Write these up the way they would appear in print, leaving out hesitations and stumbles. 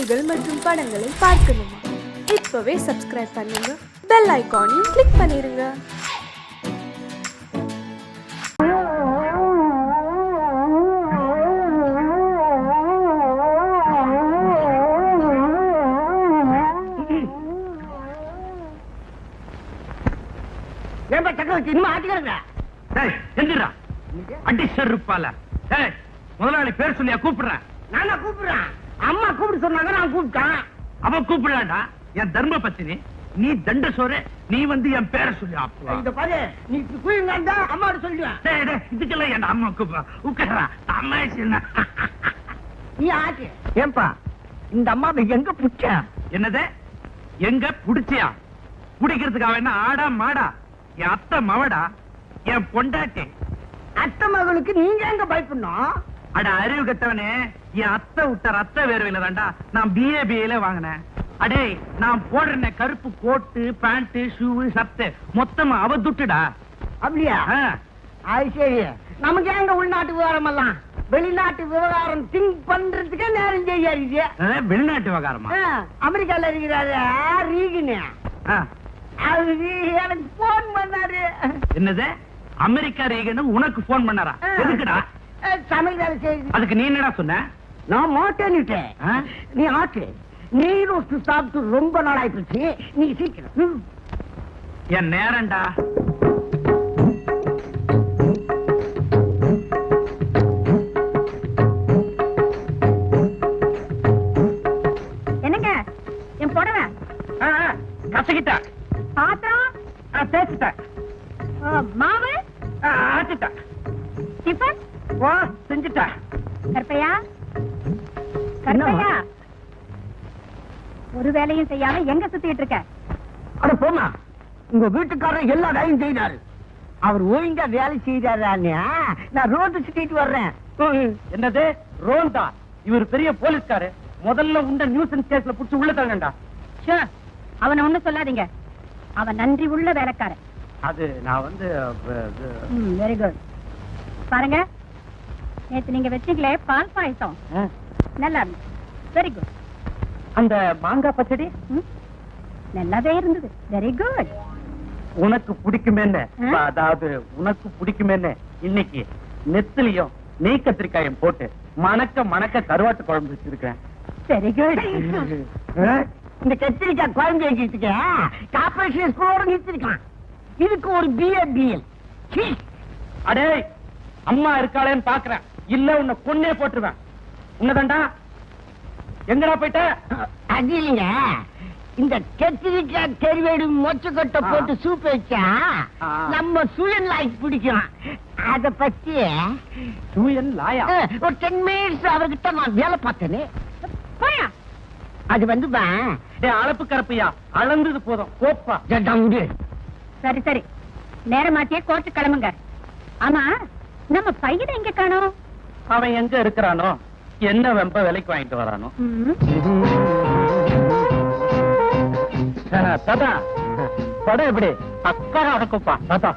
செய்திகள் மற்றும் படங்களை பார்க்கணுமா? இப்பவே சப்ஸ்கிரைப் பண்ணுங்க, பெல் ஐகானையும் கிளிக் பண்ணிருங்க. முதலாளி பேர் சொல்லியா கூப்பிடுறேன்? நானா கூப்பிடுறேன்? அம்மா கூப்பிட்டு சொன்னாங்க, நான் கூப்பிட்டேன். அவ கூப்பிடலாண்டா, என் தர்ம பத்தினி. நீ தண்ட சோறு, நீ வந்து என் பேரை சொல்லி ஆப்புவா. இந்த பாரு, நீ குயிங்க அம்மா சொல்லுவேன். இதுக்கெல்லாம் என் அம்மா உட்காரா அம்மா. நீ ஆச்சு ஏன்பா இந்த அம்மா எங்க புடிச்ச? என்னது எங்க புடிச்சியா? புடிக்கிறதுக்காக என்ன ஆடா மாடா? என் அத்தை மவடா, என் பொண்டாட்டி. அத்தை மகளுக்கு நீங்க எங்க பயப்படணும்? அட அறிவு கட்டவனே, என் அத்தை விட்ட ரத்த வேர்வையில தாண்டா நான் பிஏபிஏல வாங்கினேன். அடே, நான் போடுற கருப்பு கோட்டு, பேண்ட், ஷூ, சட்டை மொத்தமா அவ துட்டுடா. அப்படியா? அது சரி. நமக்கு எங்க உள்நாட்டு விவகாரம் எல்லாம், வெளிநாட்டு விவகாரம் திங்க் பண்றதுக்கே நேரம் செய்யாது. வெளிநாட்டு விவகாரமா? அமெரிக்கால இருக்கிறாரு ரீகன், அவரு எனக்கு போன் பண்ணாரு. என்னது அமெரிக்கா ரீகன் உனக்கு போன் பண்ணாரா? எதுக்குடா? சமையல் வேலை செய்யுது. அதுக்கு நீ என்னடா சொன்ன? நான் மாட்டேன்னுட்டேன். நீ ஆட்டு. நீ ரோஸ்ட் சாப்பிட்டு ரொம்ப நாள் ஆயிடுச்சு. நீ சீக்கிரம். என் நேரம்டா. என்னங்க என் புடவை கசக்கிட்டா? பாத்திரம் தேய்ச்சிட்டா? மாவு ஆச்சிட்டா? டிஃபன் செஞ்சுட்டா? கற்பையா கற்பையா, ஒரு வேலையும் செய்யாம எங்க சுத்திட்டு இருக்க? அட போமா, உங்க வீட்டுக்காரர் எல்லா வேலையும் செய்தாரு. அவர் ஒழுங்கா வேலை செய்தாரு. நான் ரோடு சுத்திட்டு வர்றேன். என்னது ரோண்டா? இவர் பெரிய போலீஸ்காரு. முதல்ல உண்ட நியூசன்ஸ் கேஸ்ல புடிச்சு உள்ள தள்ளண்டா. அவனை ஒண்ணு சொல்லாதீங்க, அவன் நன்றி உள்ள வேலைக்காரன். அது நான் வந்து வெரி குட். பாருங்க, நேத்து நீங்க வச்சீங்களே பால் பாயசம், நல்லா இருந்துச்சு. Very good. அந்த மாங்காய் பச்சடி நல்லாவே இருந்தது. Very good. உனக்கு பிடிக்குமேன்னு, அதாவது உனக்கு பிடிக்குமேன்னு இன்னைக்கு நெத்திலையும் நெய் கத்திரிக்காயும் போட்டு மணக்க மணக்க கருவாட்டு குழம்பு வச்சிருக்கேன். Very good. இந்த கத்திரிக்காய் குழம்பு வச்சிருக்க கார்பரேஷன் ஸ்கூலோட நிறுத்திருக்கான். இதுக்கு ஒரு பிஎல். அடே, அம்மா இருக்காளேன்னு பாக்குறேன், இல்ல உன்னை கொன்னே போட்டுருவேன். உன்னதாண்டா. எங்கடா போயிட்ட? அது இல்லைங்க, இந்த கத்திரிக்காய் கருவேடு மொச்சக்கொட்டை போட்டு சூப் வச்சா நம்ம சூழன் லாய்க்கு பிடிக்கும். அத பத்தி சூயன் லாயா ஒரு 10 மினிட்ஸ் அவர்கிட்ட நான் வேலை பார்த்தேன்னு. அது வந்து அளப்பு கரப்பையா, அளந்தது போதும் கோப்பா. சரி சரி, நேரமாத்தியே கோர்ட்டு கிளம்புங்க. ஆமா, நம்ம பையனை எங்க காணோம்? அவன் எங்க இருக்கிறானோ, என்ன வெம்ப விலைக்கு வாங்கிட்டு வரானோ. தாத்தா, படம் எப்படி? அக்கறை அடக்குப்பா. தாத்தா,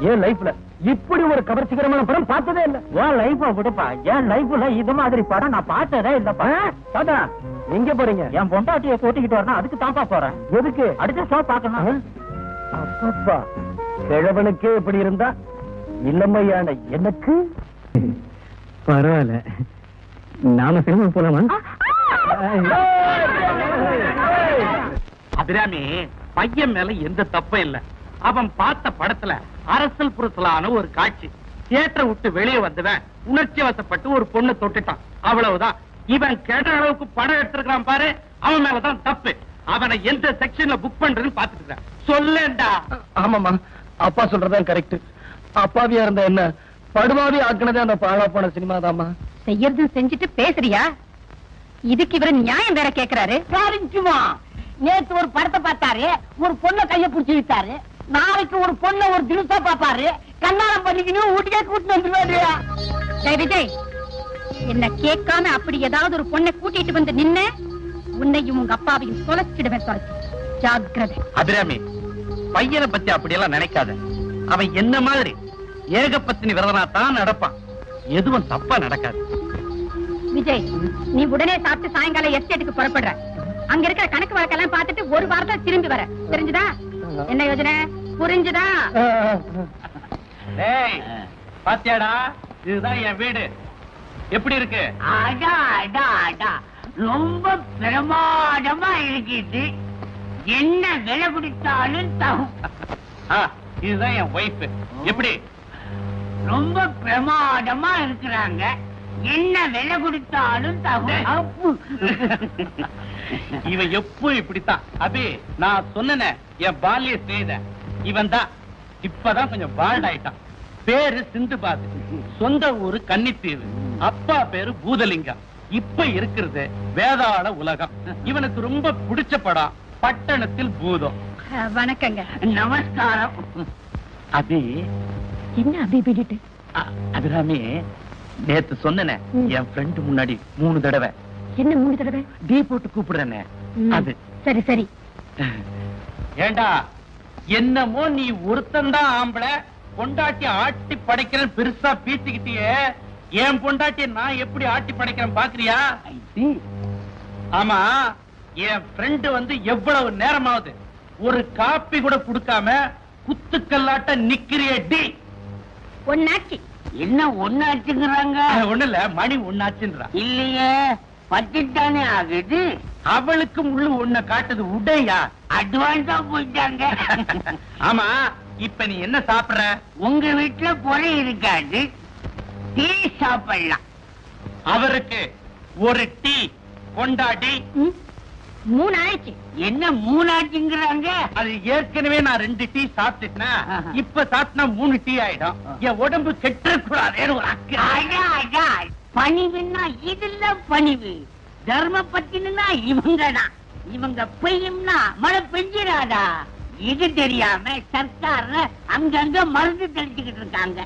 என் லைஃப்ல இப்படி ஒரு கவர்ச்சிகரமான படம் பார்த்ததே இல்ல. என் லைஃப விடுப்பா, என் லைஃப்ல இது மாதிரி படம் நான் பார்த்ததே இல்லப்பா. தாத்தா, எங்க போறீங்க? என் பொண்டாட்டியை கூட்டிக்கிட்டு வரணும், அதுக்கு தாப்பா போறேன். எதுக்கு? அடுத்த ஷோ பாக்கணும். அப்பப்பா, கிழவனுக்கே இப்படி இருந்தா இளமையான எனக்கு பரவாயில்ல. நாம சினிமா போலாமா? அபிராமி, பையன் மேல எந்த தப்பும் இல்ல. அவன் பார்த்த படத்துல அரசல் புரசலான ஒரு காட்சி. தியேட்டரை விட்டு வெளியே வந்தவன் உணர்ச்சி வசப்பட்டு ஒரு பொண்ணு தொட்டுட்டான், அவ்வளவுதான். இவன் கேட்ட அளவுக்கு படம் எடுத்திருக்கான் பாரு, அவன் மேலதான் தப்பு. அவனை எந்த செக்ஷன்ல புக் பண்றதுன்னு பாத்துட்டு சொல்லேண்டா. ஆமாமா, அப்பா சொல்றதான் கரெக்ட். அப்பாவியா இருந்த என்ன படுவாவி ஆக்குனதே அந்த பாழா போன சினிமா தாமா. செய்யறது செஞ்சுட்டு பேசுறியா? இதுக்கு இவரு நியாயம் வேற கேக்குறாரு. நேத்து ஒரு படத்தை பார்த்தாரு, ஒரு பொண்ணை கைய பிடிச்சி விட்டாரு. நாளைக்கு ஒரு பொண்ணை ஒரு தினசா பாப்பாரு, கண்ணாரம் பண்ணிக்கணும், வீட்டுக்கே கூட்டிட்டு வந்துருவாரு. விஜய், என்ன கேட்காம அப்படி ஏதாவது ஒரு பொண்ணை கூட்டிட்டு வந்து நின்ன உன்னையும் உங்க அப்பாவையும் தொலைச்சிடுவேன். தொலைச்சு ஜாக்கிரதை. அபிராமி, பையனை பத்தி அப்படியெல்லாம் நினைக்காத. அவன் என்ன மாதிரி ஏகப்பத்தினி விரதனா தான் நடப்பான். எதுவும் தப்பா நடக்காது. விஜய், நீ உடனே சாப்பிட்டு சாயங்காலம் எஸ்டேட்டுக்கு புறப்படுற. அங்க இருக்கிற கணக்கு வழக்கெல்லாம் பார்த்துட்டு ஒரு வாரத்துல திரும்பி வர. தெரிஞ்சுதா? என்ன யோசனை? புரிஞ்சுதா? டேய், பாத்தியாடா, இதுதான் என் வீடு. எப்படி இருக்கு? அடா அடா அடா, ரொம்ப பிரமாதமா இருக்குது. என்ன விலை கொடுத்தாலும் தகும். இதுதான் என் ஒய்ஃப். எப்படி? ரொம்ப பிரமாதமா இருக்கிறாங்க. என்ன விலை கொடுத்தாலும் தகும். இவன் எப்போ இப்படித்தான். அபி, நான் சொன்னேனே என் பால்ய செய்த இவன் தான். இப்பதான் கொஞ்சம் பால்ட் ஆயிட்டான். பேரு சிந்துபாத், சொந்த ஊரு கன்னித்தீவு, அப்பா பேரு பூதலிங்கம். இப்ப இருக்கிறது வேதாள உலகம். இவனுக்கு ரொம்ப பிடிச்ச படம் பட்டணத்தில் பூதம். வணக்கங்க. நமஸ்காரம். அபி, என்ன அப்படி பிடிட்டு? அபிராமி, நேத்து சொன்னேனே என் ஃப்ரெண்டு முன்னாடி 3 தடவை என்ன 3 தடவை டீ போட்டு கூப்பிடுறேனே, அது. சரி சரி. ஏண்டா, என்னமோ நீ ஒருத்தன்தான் ஆம்பளை, பொண்டாட்டி ஆட்டி படைக்கிறேன் பெருசா பீத்திக்கிட்டியே. என் பொண்டாட்டி நான் எப்படி ஆட்டி படைக்கிறேன் பாக்குறியா? ஆமா, என் ஃப்ரெண்டு வந்து எவ்வளவு நேரமாவது ஒரு காப்பி கூட குடுக்காம குத்துக்கல்லாட்ட நிக்கிறியடி. ஒன்னாச்சு. என்ன ஒண்ணாச்சுங்கிறாங்க? ஒண்ணு இல்ல, மணி ஒண்ணாச்சுன்றா. இல்லையே, பத்திட்டானே ஆகுது. அவளுக்கு முள்ளு ஒண்ண காட்டுது. உடையா அட்வான்ஸா போயிட்டாங்க. ஆமா, இப்ப நீ என்ன சாப்பிடுற? உங்க வீட்டுல பொறை இருக்காது, டீ சாப்பிடலாம். அவருக்கு ஒரு டீ கொண்டாடி. 3 ஆயிடுச்சு. என்ன 3 ஆச்சுங்கிறாங்க? அது ஏற்கனவே நான் 2 டீ சாப்பிட்டுட்டேன். இப்ப சாப்பிட்டா 3 டீ ஆயிடும். என் உடம்பு கெட்டக்கூடாதேன்னு ஒரு அக்கறை. அடா, அடா. பணிவுன்னா இதுல பணிவு. தர்ம பத்தினா இவங்கதான். இவங்க பெய்யும்னா மழை பெஞ்சிராதா. இது தெரியாம சர்க்கார்ல அங்கங்க மருந்து தெளிச்சுக்கிட்டு இருக்காங்க.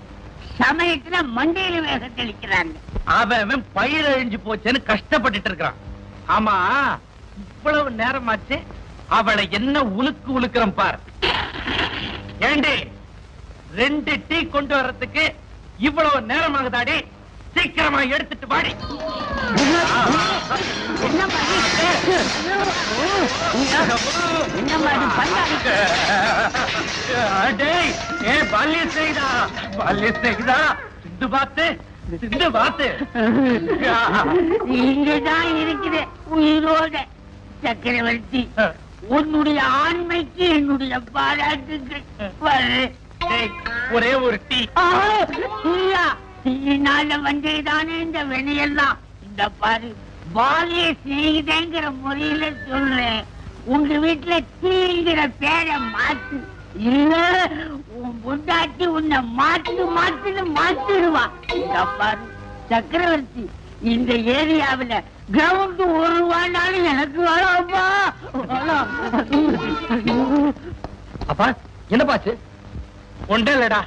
சமயத்துல மண்டையில வேக தெளிக்கிறாங்க. அவன் பயிர் அழிஞ்சு போச்சுன்னு கஷ்டப்பட்டுட்டு இருக்கிறான். ஆமா, இவ்வளவு நேரமாச்சு, அவளை என்ன உலுக்கு உலுக்குறோம் பார். ஏண்டி, 2 டீ கொண்டு வர்றதுக்கு இவ்வளவு நேரமாகுதாடி? சீக்கிரமா எடுத்துட்டு வாடி. என்ன மாதிரி பண்ணாங்க? டேய், ஏ பால்ய செய்தா, பால்ய செய்தா, சிந்து பாத்து, சிந்து பாத்து. இங்கதான் இருக்குது உயிரோட. சக்கரவர்த்தி, உன்னுடைய ஆண்மைக்கு என்னுடைய பாராட்டுகள். டேய், ஒரே ஒரு டீ. தீயினால வந்ததுதானே இந்த வெளியெல்லாம். இந்த பாரு, பாலிய சிநேகிதங்கிற முறையில சொல்றேன். உங்க வீட்டுல தீங்கிற பேரை மாத்து, இல்ல உன் பொண்டாட்டி உன்னை மாத்துன்னு மாத்திடுவா. இந்த பாரு சக்கரவர்த்தி, இந்த ஏரியாவில கிரவுண்ட் 1 ரூபாய்னாலும் எனக்கு வேணாம்பா. அப்பா, என்ன பாச்சு? ஒன்றே இல்லடா,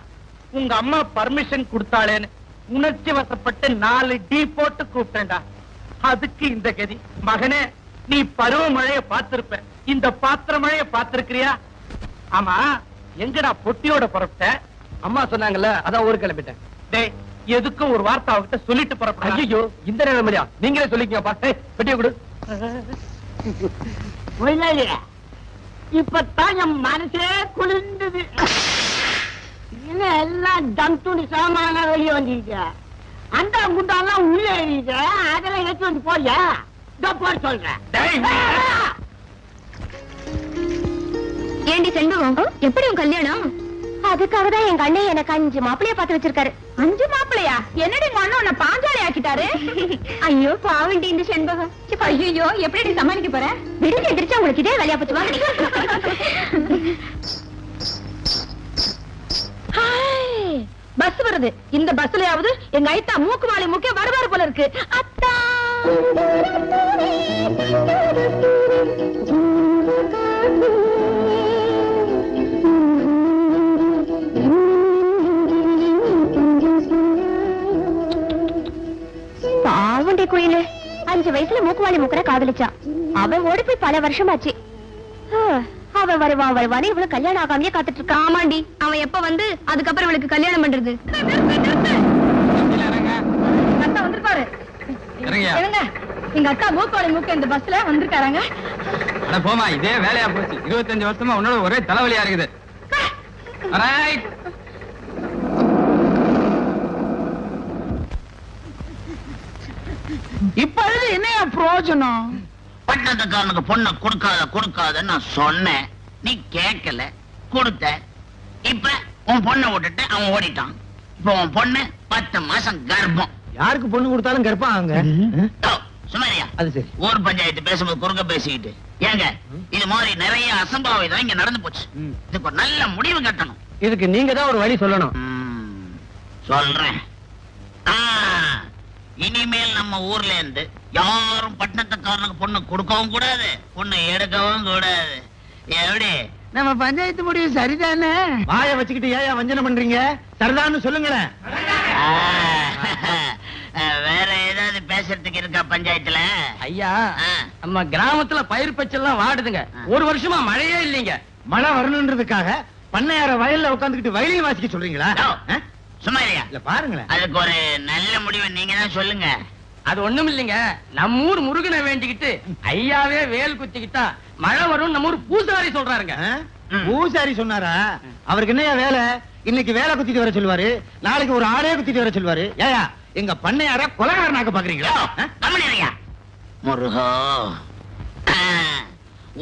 உங்க அம்மா பர்மிஷன் கொடுத்தாளேன்னு உணர்ச்சி வசப்பட்டு 4 டீ போட்டு கூப்பிட்டேன்டா. அதுக்கு இந்த கதி. மகனே, நீ பருவ மழைய பார்த்திருப்ப, இந்த பாத்திர மழைய பார்த்திருக்கிறியா? ஆமா, எங்கடா பொட்டியோட புறப்பட்ட? அம்மா சொன்னாங்கல்ல, அதான் ஊருக்கு கிளம்பிட்டேன். டேய், எதுக்கும் ஒரு வார்த்தை அவகிட்ட சொல்லிட்டு புறப்பட. ஐயோ, இந்த நேரம் மரியா, நீங்களே சொல்லிக்கங்கப்பா. பெட்டியை கொடு. இப்பதான் என் மனசே குளிர்ந்தது. எல்லாம் தம்துணி சாமான வெளியே வந்தீங்க. அந்த குண்டாலாம் உள்ள எழுதிக்க, அதெல்லாம் எடுத்து வந்து போயா போட சொல்றேன். ஏண்டி செண்பகம், எப்படி உன் கல்யாணம்? அதுக்காக தான் எங்க அண்ணன் எனக்கு 5 மாப்பிளைய பார்த்து வச்சிருக்காரு. 5 மாப்பிளையா? என்னடி உங்க அண்ணன் உன்னை பாஞ்சாலி ஆக்கிட்டாரு? ஐயோ பாவண்டி இந்த செண்பகம். ஐயோ, எப்படி சமாளிக்க போற? விடுங்க, எந்திரிச்சா உங்களுக்கு இதே வேலையா போச்சு. வாங்க. பஸ் வருது. இந்த பஸ்லயாவது எங்க ஐத்தா மூக்கு மாலை முக்கிய வருவாரு போல இருக்கு. அத்தா பாவண்டி குயிலு 5 வயசுல மூக்குவாளி மூக்கற காதலிச்சா. அவன் ஓடி போய் பல வருஷமாச்சு. அவன் வருவான் இவ்வளவு கல்யாணம் ஆகாமையே காத்துட்டு இருக்கா. ஆமாண்டி, அவன் எப்ப வந்து அதுக்கப்புறம் இவளுக்கு கல்யாணம் பண்றது? வந்துருப்பாரு. இறங்கயா. எங்க அக்கா மூக்கோட மூக்க இந்த பஸ்ல வந்திருக்காங்க. அட போமா, இதே வேலையா போச்சு. 25 வருஷமா உன்னோட ஒரே தலைவலியா இருக்குது. ரைட். இப்ப என்ன பிரயோஜனம்? பட்டணத்துக்காரனுக்கு பொண்ணை கொடுக்காதன்னு நான் சொன்னேன், நீ கேட்கல, கொடுத்த. இப்ப உன் பொண்ணை விட்டுட்டு அவன் ஓடிட்டான். இப்ப உன் பொண்ணு 10 மாசம் கர்ப்பம். யாருக்கு பொண்ணு கொடுத்தாலும் கர்ப்பம் ஆகுங்க. சுமாரியா, அது சரி. ஊர் பஞ்சாயத்து பேசும்போது குறுக்க பேசிக்கிட்டு ஏங்க, இது மாதிரி நிறைய அசம்பாவிதம் இங்க நடந்து போச்சு. இதுக்கு ஒரு நல்ல முடிவு கட்டணும். இதுக்கு நீங்க தான் ஒரு வழி சொல்லணும். சொல்றேன். இனிமேல் நம்ம ஊர்ல இருந்து யாரும் பட்டணத்துக்காரனுக்கு பொண்ணு கொடுக்கவும் கூடாது, பொண்ணு எடுக்கவும் கூடாது. எப்படி? நம்ம பஞ்சாயத்து முடிவு சரிதானே? வாய வச்சுக்கிட்டு ஏன் வஞ்சனை பண்றீங்க? சரிதான்னு சொல்லுங்களேன். வேற ஏதாவது பேசுறதுக்கு இருக்கா பஞ்சாயத்துல? ஐயா, நம்ம கிராமத்துல பயிர் பச்செல்லாம் வாடுதுங்க. ஒரு வருஷமா மழையே இல்லைங்க. மழை வரணுன்றதுக்காக பண்ணையார வயல்ல உட்காந்துக்கிட்டு வயலில் வாசிக்க சொல்றீங்களா? சும்மாரியா, இல்ல பாருங்களேன். அதுக்கு ஒரு நல்ல முடிவை நீங்க தான் சொல்லுங்க. அது ஒண்ணும் இல்லைங்க. நம்ம ஊர் முருகனை வேண்டிக்கிட்டு ஐயாவே வேல் குத்திக்கிட்டா மழை வரும் நம்ம ஊர் பூசாரி சொல்றாருங்க. பூசாரி சொன்னாரா? அவருக்கு என்ன வேலை? இன்னைக்கு வேலை குத்திட்டு வர சொல்லுவாரு, நாளைக்கு ஒரு ஆடே குத்திட்டு வர சொல்லுவாரு. ஏயா, எங்க பண்ணையார கொலகாரனாக்க பாக்குறீங்களா? முருகா,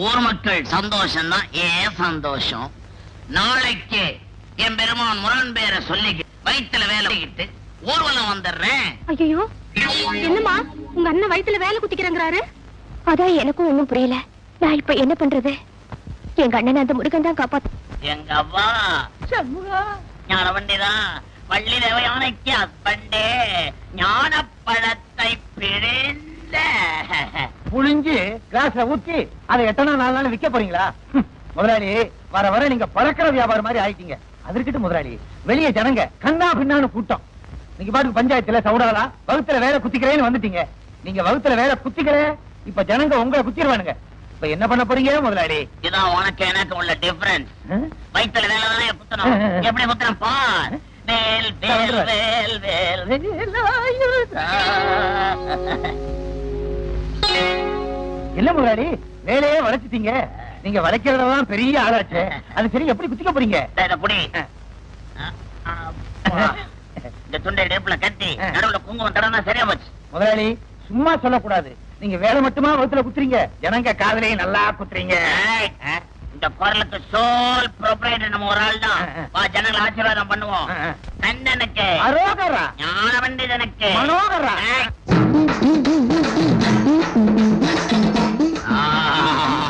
ஊர் மக்கள் சந்தோஷம் தான் ஏன் சந்தோஷம். நாளைக்கு என் பெருமான் முரண் பேரை சொல்லி வயிற்றுல வேலைக்கிட்டு ஊர்வலம் வந்துடுறேன். ஐயோ, என்னம்மா உங்க அண்ணன் வயித்துல வேலை குத்திக்கிறாங்கிறாரு? அதான் எனக்கும் ஒண்ணும் புரியல. நான் இப்ப என்ன பண்றது? எங்க அண்ணன் அந்த முருகன் தான் காப்பாத்து. எங்க அவ்வா ஞான வண்டிதான் வள்ளி தேவையானைக்கு அப்பண்டே ஞான பழத்தை பிழிந்த புளிஞ்சு கிளாஸ்ல ஊத்தி அதை எத்தனை நாள் விற்க போறீங்களா? முதலாளி, வர வர நீங்க பழக்கிற வியாபாரம் மாதிரி ஆயிட்டீங்க. அதற்கிட்டு முதலாளி, வெளியே ஜனங்க கண்ணா பின்னான்னு கூட்டம். நீங்க பாட்டுக்கு பஞ்சாயத்துல சவுடாலா வகுத்துல வேலை குத்திக்கிறேன்னு வந்துட்டீங்க. நீங்க வகுத்துல வேலை குத்திக்கிற, இப்ப ஜனங்க உங்களை குத்திடுவானுங்க. இப்ப என்ன பண்ண போறீங்க முதலாளி? இதான் உனக்கு எனக்கு உள்ள டிஃபரன்ஸ். வயிற்றுல வேலை தானே குத்தணும். எப்படி குத்தணும் பார். வேல் வேல் வேல் வேல் வேலாயுதா. என்ன முதலாளி, வேலையே வளைச்சிட்டீங்க. நீங்க வளைக்கிறதெல்லாம் பெரிய ஆளாச்சு. அது சரி, எப்படி குத்திக்க போறீங்க? இத புடி. இந்த துண்டை டேப்ல கட்டி நடுவுல குங்குமம் தடவை சரியா போச்சு. முதலாளி, சும்மா சொல்லக்கூடாது. நீங்க வேலை மட்டுமா வகுத்துல குத்துறீங்க, ஜனங்க காதலையும் நல்லா குத்துறீங்க. இந்த குரலுக்கு சோல் ப்ரொப்ரைட்டர் நம்ம ஒரு ஆள் தான். வா, ஜனங்களை ஆசீர்வாதம் பண்ணுவோம். கண்ணனுக்கு அரோகரா, ஞான பண்டிதனுக்கு மனோகரா.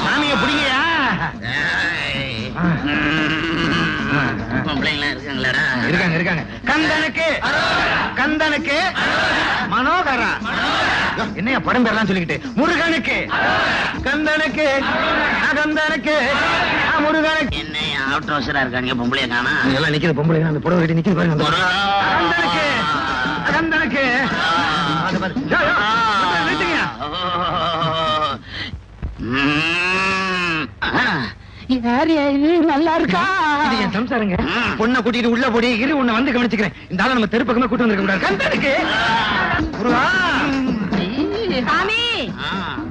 சாமியை பிடிங்கயா. பொம்பளைங்களா இருக்காங்களாடா? இருக்காங்க இருக்காங்க. கந்தனுக்கு கந்தனுக்கு மனோகரா. என்னையா படம் பேர்லாம் சொல்லிக்கிட்டு? முருகனுக்கு கந்தனுக்கு கந்தனுக்கு முருகனுக்கு. என்ன அவுட் ஹவுஸரா இருக்காங்க பொம்பளைய காணா? எல்லாம் நிக்குது பொம்பளை, அந்த புடவை கட்டி நிக்குது பாருங்க. கந்தனுக்கு கந்தனுக்கு. நல்லா இருக்கா? இது என் சம்சாரங்க. பொண்ணை கூட்டிட்டு உள்ள போடி இரு, உன்னை வந்து கவனிச்சுக்கிறேன். இந்த ஆளை நம்ம தெரு பக்கமே கூட்டு வந்திருக்க முடியாது. கந்தனுக்கு சாமி,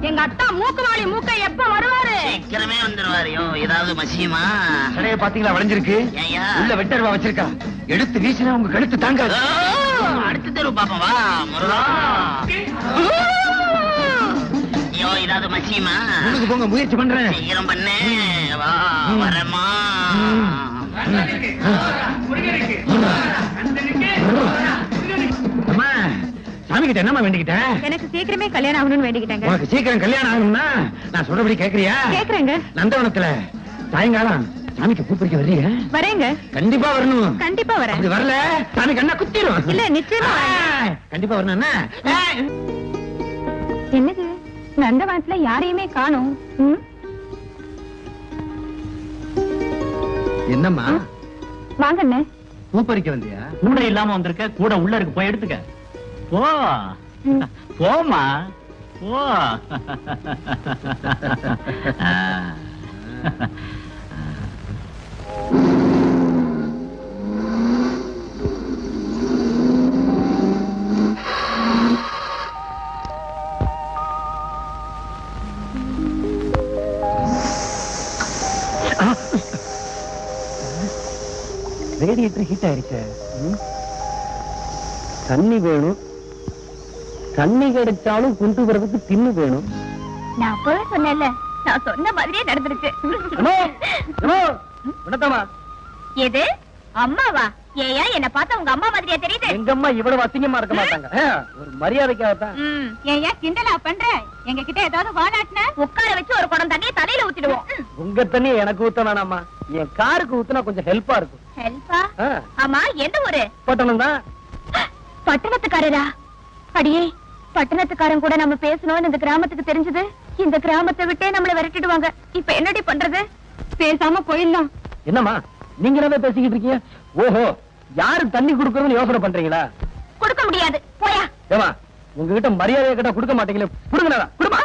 எங்க அத்தா மூக்குவாளி மூக்க எப்ப வருவாரு? சீக்கிரமே வந்துருவாரியோ. ஏதாவது மசியமா? கடையை பாத்தீங்களா வளைஞ்சிருக்கு? ஏய்யா, உள்ள வெட்டர்வா வச்சிருக்கா. எடுத்து வீசினா உங்க கழுத்து தாங்காது. அடுத்த தெரு பாப்போம். வா முருகா. ஐயோ, ஏதாவது மசியமா? முன்னுக்கு போங்க, முயற்சி பண்றேன். சீக்கிரம் பண்ணு. வா, வரமா. அம்மா, சாமி கிட்ட என்னமா வேண்டிக்கிட்டேன்? எனக்கு சீக்கிரமே கல்யாணம் ஆகணும்னு வேண்டிக்கிட்டேங்க. உனக்கு சீக்கிரம் கல்யாணம் ஆகணும்னா நான் சொல்றபடி கேக்குறியா? கேக்குறேங்க. நந்தவனத்துல சாயங்காலம் சாமிக்கு பூ பறிக்க வர்றீங்க? வரேங்க. கண்டிப்பா வரணும். கண்டிப்பா வரேன். அப்படி வரல சாமி கண்ணா குத்திரும். இல்ல, நிச்சயமா வரேன். கண்டிப்பா வரணும். என்னது, நந்தவனத்துல யாரையுமே காணோம். என்னம்மா, வாங்க அண்ணே. பூ பறிக்க வந்தியா? கூட இல்லாம வந்திருக்க, கூட உள்ள இருக்கு, போய் எடுத்துக்க. போ போமா போ. ரேடியேட்டர் ஹீட் ஆயிருச்சு. தண்ணி வேணும். தண்ணி கிடைச்சாலும் கொண்டு வரதுக்கு தின்னு வேணும். நான் அப்பவே சொன்னேன்ல, நான் சொன்ன மாதிரியே நடந்துருச்சு. எது அம்மாவா? ஏயா என்ன பார்த்தா உங்க அம்மா மாதிரியா தெரியுது? எங்க அம்மா இவ்வளவு அசிங்கமா இருக்க மாட்டாங்க. ஒரு மரியாதைக்காகத்தான். ஏயா கிண்டலா பண்ற? எங்க கிட்ட ஏதாவது வாலாட்டின உட்கார வச்சு ஒரு குடம் தண்ணியை தலையில ஊத்திடுவோம். உங்க தண்ணி எனக்கு ஊத்த வேணாமா, என் காருக்கு ஊத்துனா கொஞ்சம் ஹெல்ப்பா இருக்கும். ஹெல்ப்பா? ஆமா, எந்த ஊரு? பட்டணம் தான். பட்டணத்துக்காரரா? அடியே, பட்டணத்துக்காரன் கூட நம்ம பேசணும்னு இந்த கிராமத்துக்கு தெரிஞ்சது, இந்த கிராமத்தை விட்டே நம்மள விரட்டிடுவாங்க. இப்ப என்னடி பண்றது? பேசாம போயிடலாம். என்னம்மா நீங்க என்ன பேசிக்கிட்டு இருக்கீங்க? ஓஹோ, யாருக்கு தண்ணி குடுக்கறதுன்னு யோசனை பண்றீங்களா? கொடுக்க முடியாது, போயா. ஏமா உங்ககிட்ட மரியாதையை கேட்டா கொடுக்க மாட்டீங்களே, கொடுங்கடா, கொடுமா.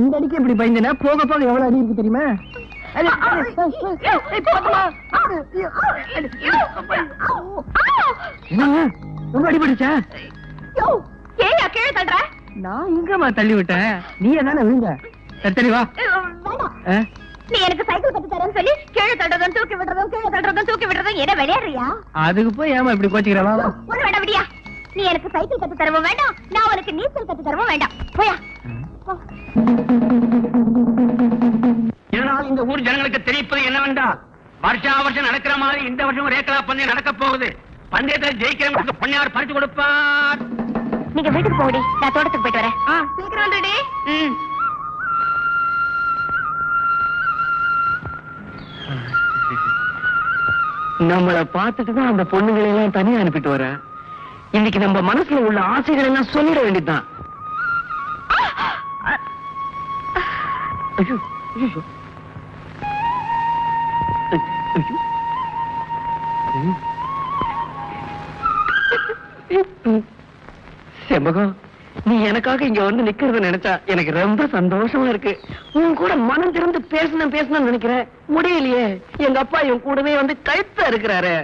இந்த அடிக்கு எப்படி பயந்தன, போக போக எவ்வளவு அடி இருக்கு தெரியுமா? ரொம்ப அடிபடுச்சா? ஏயா கீழே தள்ளுற? நான் எங்கம்மா தள்ளி விட்டேன், நீ தானே விழுந்த. சரி வா. நீ எனக்கு சைக்கிள் கத்து தரேன்னு சொல்லி கீழே தள்ளுறதும் தூக்கி விடுறதும் கீழே தள்ளுறதும் தூக்கி விடுறதும் என்ன விளையாடுறியா? அதுக்கு போய் ஏமா இப்படி கோச்சிக்கிறவா? ஒண்ணு வேண்டாம் விடியா. நீ எனக்கு சைக்கிள் கத்து தரவும் வேண்டாம், நான் உனக்கு நீச்சல் கத்து தரவும் வேண்டாம். போயா. இதனால் இந்த ஊர் ஜனங்களுக்கு தெரிவிப்பது என்னவென்றால், வருஷா வருஷம் நடக்கிற மாதிரி இந்த வருஷம் ரேக்லா பந்தயம் நடக்க போகுது. பந்தயத்தில் ஜெயிக்கிறவங்களுக்கு பொன்னியார் பரிசு கொடுப்பார். நீங்க வீட்டுக்கு போடி, நான் தோட்டத்துக்கு போயிட்டு வரேன். சீக்கிரம் வந்துடி. நம்மள பார்த்துட்டுதான் அந்த பொண்ணுங்களை எல்லாம் தனியா அனுப்பிட்டு வர. இன்னைக்கு நம்ம மனசுல உள்ள ஆசைகள் எல்லாம் சொல்லிட வேண்டியதுதான். ஐயோ, ஐயோ. செம்பகம், நீ எனக்காக இங்க வந்து நிக்கிறது நினைச்சா எனக்கு ரொம்ப சந்தோஷமா இருக்கு. உன் கூட மனம் திறந்து பேசணும் நினைக்கிறேன், முடியலையே. எங்க அப்பா என் கூடவே வந்து கழுத்தா இருக்கிறாரு.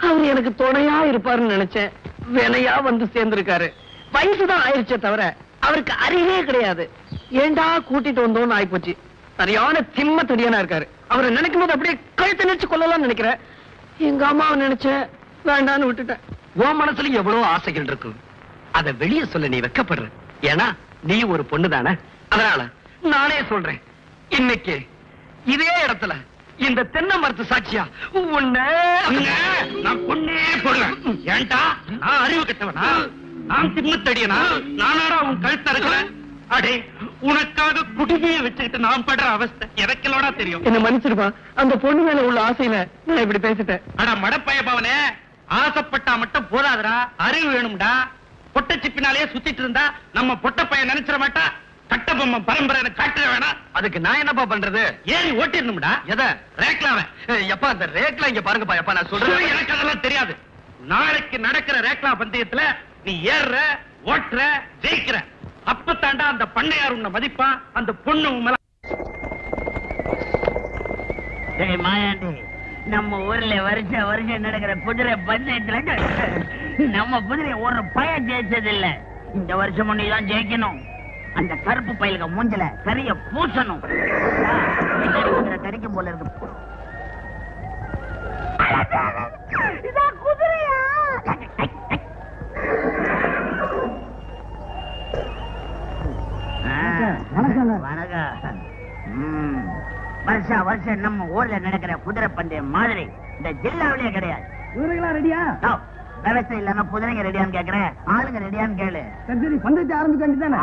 அவர் எனக்கு துணையா இருப்பாருன்னு நினைச்சேன், வினையா வந்து சேர்ந்திருக்காரு. வயசுதான் ஆயிடுச்சே தவிர அவருக்கு அறிவே கிடையாது. ஏண்டா கூட்டிட்டு வந்தோம்னு ஆயிப்போச்சு. சரியான திம்ம தடியானா இருக்காரு. அவரை நினைக்கும் போது அப்படியே கழுத்தை நினைச்சு கொள்ளலாம்னு நினைக்கிறேன். எங்க அம்மாவை நினைச்சேன், வேண்டான்னு விட்டுட்டேன். உன் மனசுல எவ்வளவு ஆசைகள் இருக்கு, அத வெளியே சொல்ல நீ வெக்கப்படுற. ஏன்னா நீ ஒரு பொண்ணு தானே, அதனால நானே சொல்றேன். இன்னைக்கு இதே இடத்துல இந்த தென்னை மரத்து சாட்சியா உன்னை நான் பொண்ணே போடுறேன். ஏன்டா நான் அறிவு கட்டவனா, நான் திம்மத்தடியனா, நானாடா உன் கழுத்த இருக்கிறேன். அடே, உனக்காக குடிமையை வச்சுக்கிட்டு நான் படுற அவஸ்தை எனக்கெல்லோட தெரியும். என்ன மன்னிச்சிருப்பா, அந்த பொண்ணு மேல உள்ள ஆசையில நான் இப்படி பேசிட்டேன். ஆனா மடப்பைய பவனே, ஆசைப்பட்டா மட்டும் போதாதுடா, அறிவு வேணும்டா. பொட்டச்சி பின்னாலேயே சுத்திட்டு இருந்தா நம்ம பொட்ட பையன் நினைச்சிட மாட்டா. கட்ட பொம்மை பரம்பரை காட்டுற வேணாம். அதுக்கு நான் என்னப்பா பண்றது? ஏறி ஓட்டிடணும்டா. எதை? ரேக்லாவ. எப்பா அந்த ரேக்லா இங்க பாருங்கப்பா. எப்பா நான் சொல்றேன், எனக்கு அதெல்லாம் தெரியாது. நாளைக்கு நடக்கிற ரேக்லா பந்தயத்துல நீ ஏறுற, ஓட்டுற, ஜெயிக்கிற. அப்பத்தாண்டா அந்த பண்ணையார் உன்னை மதிப்பா, அந்த பொண்ணு மேல. மாயாண்டி, நம்ம ஊர்ல வருஷம் நடக்கிற குதிரை பந்தயத்துல நம்ம குதிரை ஒரு பையன் ஜெயிச்சது இல்ல. இந்த வருஷமும் நீதான் ஜெயிக்கணும். அந்த கருப்பு பயிலுக்கு மூஞ்சல கரிய பூசணும். குதிரை கடிக்கும் போல இருக்கு. குதிரையா? வணக்கம். வருஷம் நம்ம ஊர்ல நடக்கிற குதிரை பந்தயம் மாதிரி இந்த ஜில்லாவிலேயே கிடையாது. ரெடியா? விவசாயம் இல்லன்னா குதிரைங்க ரெடியான்னு கேக்குறேன், ஆளுங்க ரெடியான்னு கேளு. சரி, பந்தயத்தை ஆரம்பிக்க வேண்டியதானே?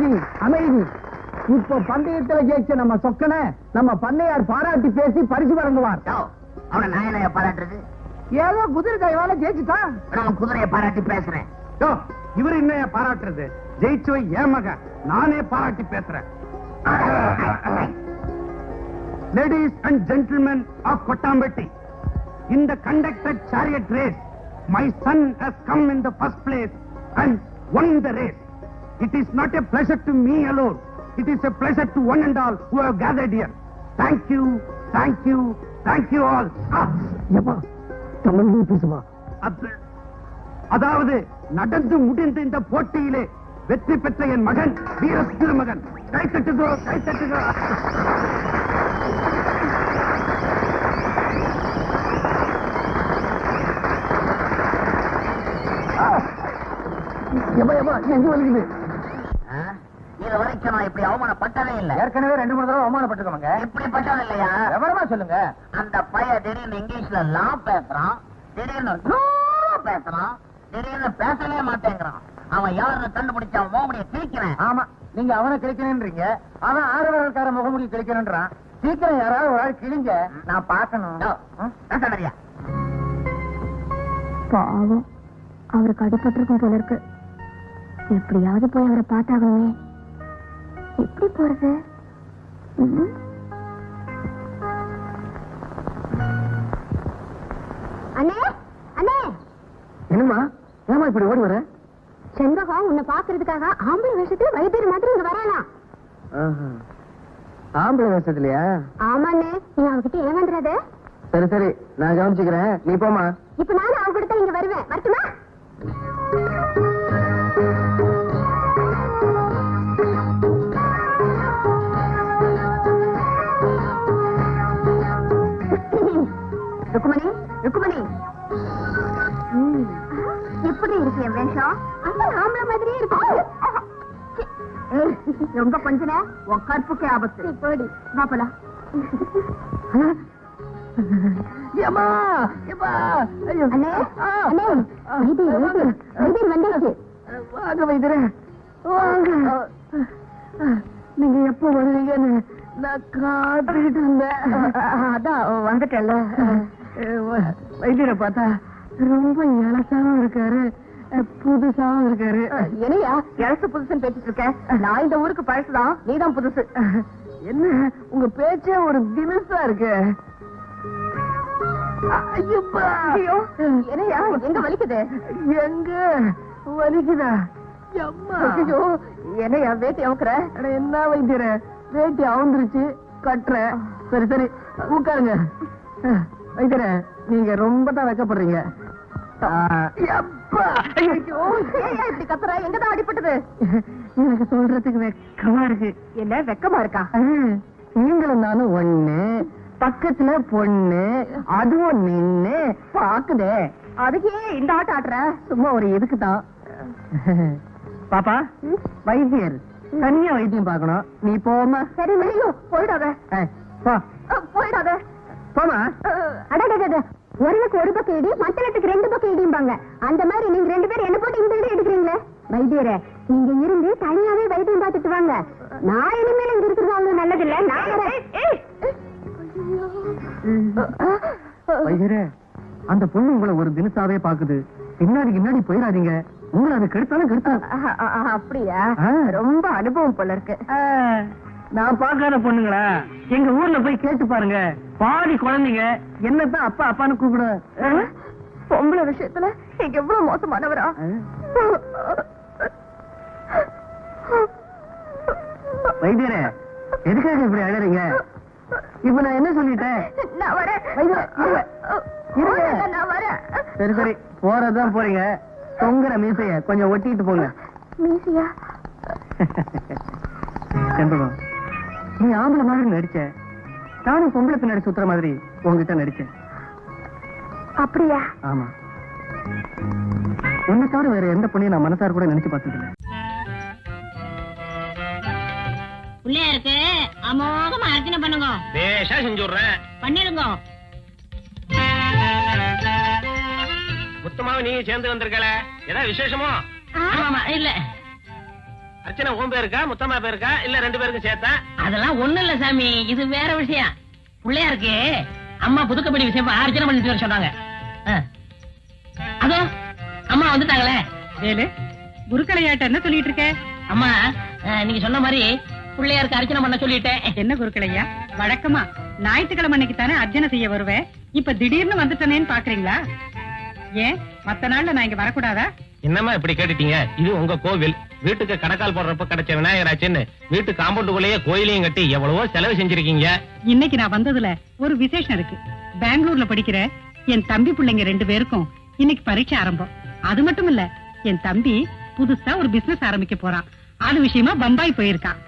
அமைதி அமைதி. இப்போ பந்தயத்துல ஜெயிச்ச நம்ம சொக்கனை நம்ம பண்ணையார் பாராட்டி பேசி பரிசு வழங்குவார். அவனை நாயனைய பாராட்டுறது ஏதோ குதிரை கைவால ஜெயிச்சுட்டான். நான் குதிரையை பாராட்டி பேசுறேன். இவர் என்ன பாராட்டுறது? ஜெயிச்சவை என் மகன், நானே பாராட்டி பேசுறேன். Ladies and gentlemen of Kottambatti, in the conducted chariot race, my son has come in the first place and won the race. It is not a pleasure to me alone. It is a pleasure to one and all who have gathered here. Thank you, thank you, thank you all. அதாவது நடந்து முடிந்த இந்த போட்டியிலே வெற்றி பெற்ற என் மகன் வீர திருமகன். கை தட்டுதோ, கை தட்டுதோ. எங்க வலிக்குது? இது வரைக்கும் நான் இப்படி அவமானப்பட்டதே இல்ல. ஏற்கனவே 2-3 தடவை அவமானப்பட்டிருக்கோங்க. இப்படி பட்டது இல்லையா? விவரமா சொல்லுங்க. அந்த பையன் திடீர்னு இங்கிலீஷ்ல லாம் பேசுறான், திடீர்னு நோ பேசுறான், திடீர்னு பேசவே மாட்டேங்கிறான். அவன் யாருன்னு கண்டுபிடிச்ச அவன் முகமுடிய கிழிக்கிறேன். ஆமா, நீங்க அவனை கிழிக்கணும்ன்றீங்க, அவன் 6 விரல்கார முகமுடி கிழிக்கணும்ன்றான். சீக்கிரம் யாராவது ஒரு ஆள் கிழிங்க, நான் பார்க்கணும். பேசறியா? பாவம், அவருக்கு அடிபட்டிருக்கும் போல இருக்கு. எப்படியாவது போய் அவரை பார்த்தாகணுமே. எப்படி போறது? அண்ணே அண்ணே. என்னமா ஏமா இப்படி ஓடி வர? செண்பகம் உன்னை பாக்குறதுக்காக ஆம்பளை வேஷத்துல வைத்தியர் மாதிரி இங்க வரானா? ஆம்பளை வேஷத்துலயா? ஆமாண்ணே, நீ அவகிட்ட ஏமாந்துடாத. சரி சரி, நான் கவனிச்சுக்கிறேன், நீ போமா. இப்ப நானும் அவங்க கிட்ட இங்க வருவேன். வரட்டுமா? ருக்குமணி, ருக்குமணி, எப்படி இருக்கு என் வேஷம்? அந்த ஆம்பளை மாதிரியே இருக்கு. ரொம்ப கொஞ்ச உன் கற்புக்கு ஆபத்து. போடி வா போலாம். அண்ணே அண்ணே, வைத்தியர் வந்தாச்சு. வாங்க வைத்தியரே, வாங்க. நீங்க எப்போ வருவீங்கன்னு நான் காத்துக்கிட்டு இருந்தேன். அதான் வந்துட்டேன்ல. வைத்தியரை பார்த்தா ரொம்ப இலசாவும் இருக்காரு, புதுசாவும் இருக்காரு. என்னையா இலசு புதுசுன்னு பேசிட்டு இருக்க? நான் இந்த ஊருக்கு பழசுதான், நீதான் புதுசு. என்ன உங்க பேச்சே ஒரு தினசா இருக்கு. ஐயோ, என்னையா எங்க வலிக்குது? எங்க வலிக்குதா? ஐயோ, என்னையா வேட்டி அவுக்குற? என்ன வைத்தியர, வேட்டி அவுந்துருச்சு, கட்டுற. சரி சரி, உட்காருங்க. வைத்தியர, நீங்க ரொம்ப தான் வெக்கப்படுறீங்க. இப்படி கத்துற? எங்கதான் அடிபட்டது? எனக்கு சொல்றதுக்கு வெக்கமா இருக்கு. என்ன வெக்கமா இருக்கா? நீங்களும் நானும் ஒண்ணு, பக்கத்துல பொண்ணு, அதுவும் நின்னு பாக்குதே. அதுக்கே இந்த ஆட்டம் ஆட்டுற? சும்மா ஒரு எதுக்கு தான். பாப்பா, வைத்தியர் தனியா வைத்தியம் பார்க்கணும், நீ போமா. சரி இல்லையோ, போயிடாத. போ, போயிடாத. போமா. அடடடட, ஒருவருக்கு ஒரு பக்கம் இடி, மத்தளத்துக்கு 2 பக்கம் இடிம்பாங்க. அந்த மாதிரி நீங்க 2 பேரும் என்ன போட்டு இந்த இடி எடுக்கிறீங்களே? வைத்தியரே, நீங்க இருந்து தனியாவே வைத்தியம் பார்த்துட்டு வாங்க. நான் இனிமேல இங்க இருக்கிறது அவ்வளவு நல்லதில்ல. நான் வைத்தியரே, அந்த பொண்ணு உங்களை ஒரு தினசாவே பாக்குது. பின்னாடி போயிடாதீங்க, உங்களை அது கெடுத்தாலும் கெடுத்தா. அப்படியா? ரொம்ப அனுபவம் போல இருக்கு. நான் பாக்காத பொண்ணுங்களா? எங்க ஊர்ல போய் கேட்டு பாருங்க, பாதி குழந்தைங்க என்னதான் அப்பா அப்பான்னு கூப்பிட. பொம்பளை விஷயத்துல நீங்க எவ்வளவு மோசமானவரா? வைத்தியரே, எதுக்காக இப்படி அழறீங்க? இப்ப நான் என்ன சொல்லிட்டேன்? நான் வரேன். நான் வரேன். சரி சரி, போறதுதான் போறீங்க. தொங்குற மீசைய கொஞ்சம் ஒட்டிட்டு போங்க. மீசியா? செண்பகம், நீ ஆம்பளை மாதிரி நடிச்ச, நானும் பொம்பளை பின்னாடி சுத்துற மாதிரி உங்ககிட்ட நடிச்சேன். அப்படியா? ஆமா, உன்னை தவிர வேற எந்த பொண்ணையும் நான் மனசார கூட நினைச்சு பார்த்ததில்லை. பிள்ளையாருக்கு அமோகமா அர்ச்சனை பண்ணுங்க. பேஷா செஞ்சுடுறேன். பண்ணிடுங்க. முத்தமாவும் நீங்க சேர்ந்து வந்திருக்கல, ஏதாவது விசேஷமோ? ஆமா இல்ல. அர்ச்சனை உன் பேருக்கா முத்தம்மா பேருக்கா இல்ல 2 பேருக்கும் சேர்த்தா? அதெல்லாம் ஒண்ணு இல்ல சாமி, இது வேற விஷயம். பிள்ளையாருக்கு அம்மா புதுக்கப்படி விஷயம் அர்ச்சனை பண்ணிட்டு வர சொன்னாங்க. அதோ அம்மா வந்துட்டாங்களே. வேலு, குருக்களையாட்ட என்ன சொல்லிட்டு இருக்க? அம்மா, நீங்க சொன்ன மாதிரி பிள்ளையாருக்கு அர்ச்சனை பண்ண சொல்லிட்டேன். என்ன குருக்களையா, வழக்கமா ஞாயிற்றுக்கிழமை அன்னைக்கு தானே அர்ச்சனை செய்ய வருவேன். இப்ப திடீர்னு வந்துட்டனேன்னு பாக்குறீங்களா? ஏன் மத்த நாள்ல நான் இங்க வரக்கூடாதா? என்னம்மா இப்படி கேட்டுட்டீங்க? இது உங்க கோவில். வீட்டுக்கு கடக்கால் போடுறப்ப கிடைச்ச விநாயகராச்சுன்னு வீட்டு காம்பவுண்டுக்குள்ளேயே கோயிலையும் கட்டி எவ்வளவோ செலவு செஞ்சிருக்கீங்க. இன்னைக்கு நான் வந்ததுல ஒரு விசேஷம் இருக்கு. பெங்களூர்ல படிக்கிற என் தம்பி பிள்ளைங்க 2 பேருக்கும் இன்னைக்கு பரீட்சை ஆரம்பம். அது மட்டும் இல்ல, என் தம்பி புதுசா ஒரு பிசினஸ் ஆரம்பிக்க போறான். அது விஷயமா பம்பாய் போயிருக்கான்.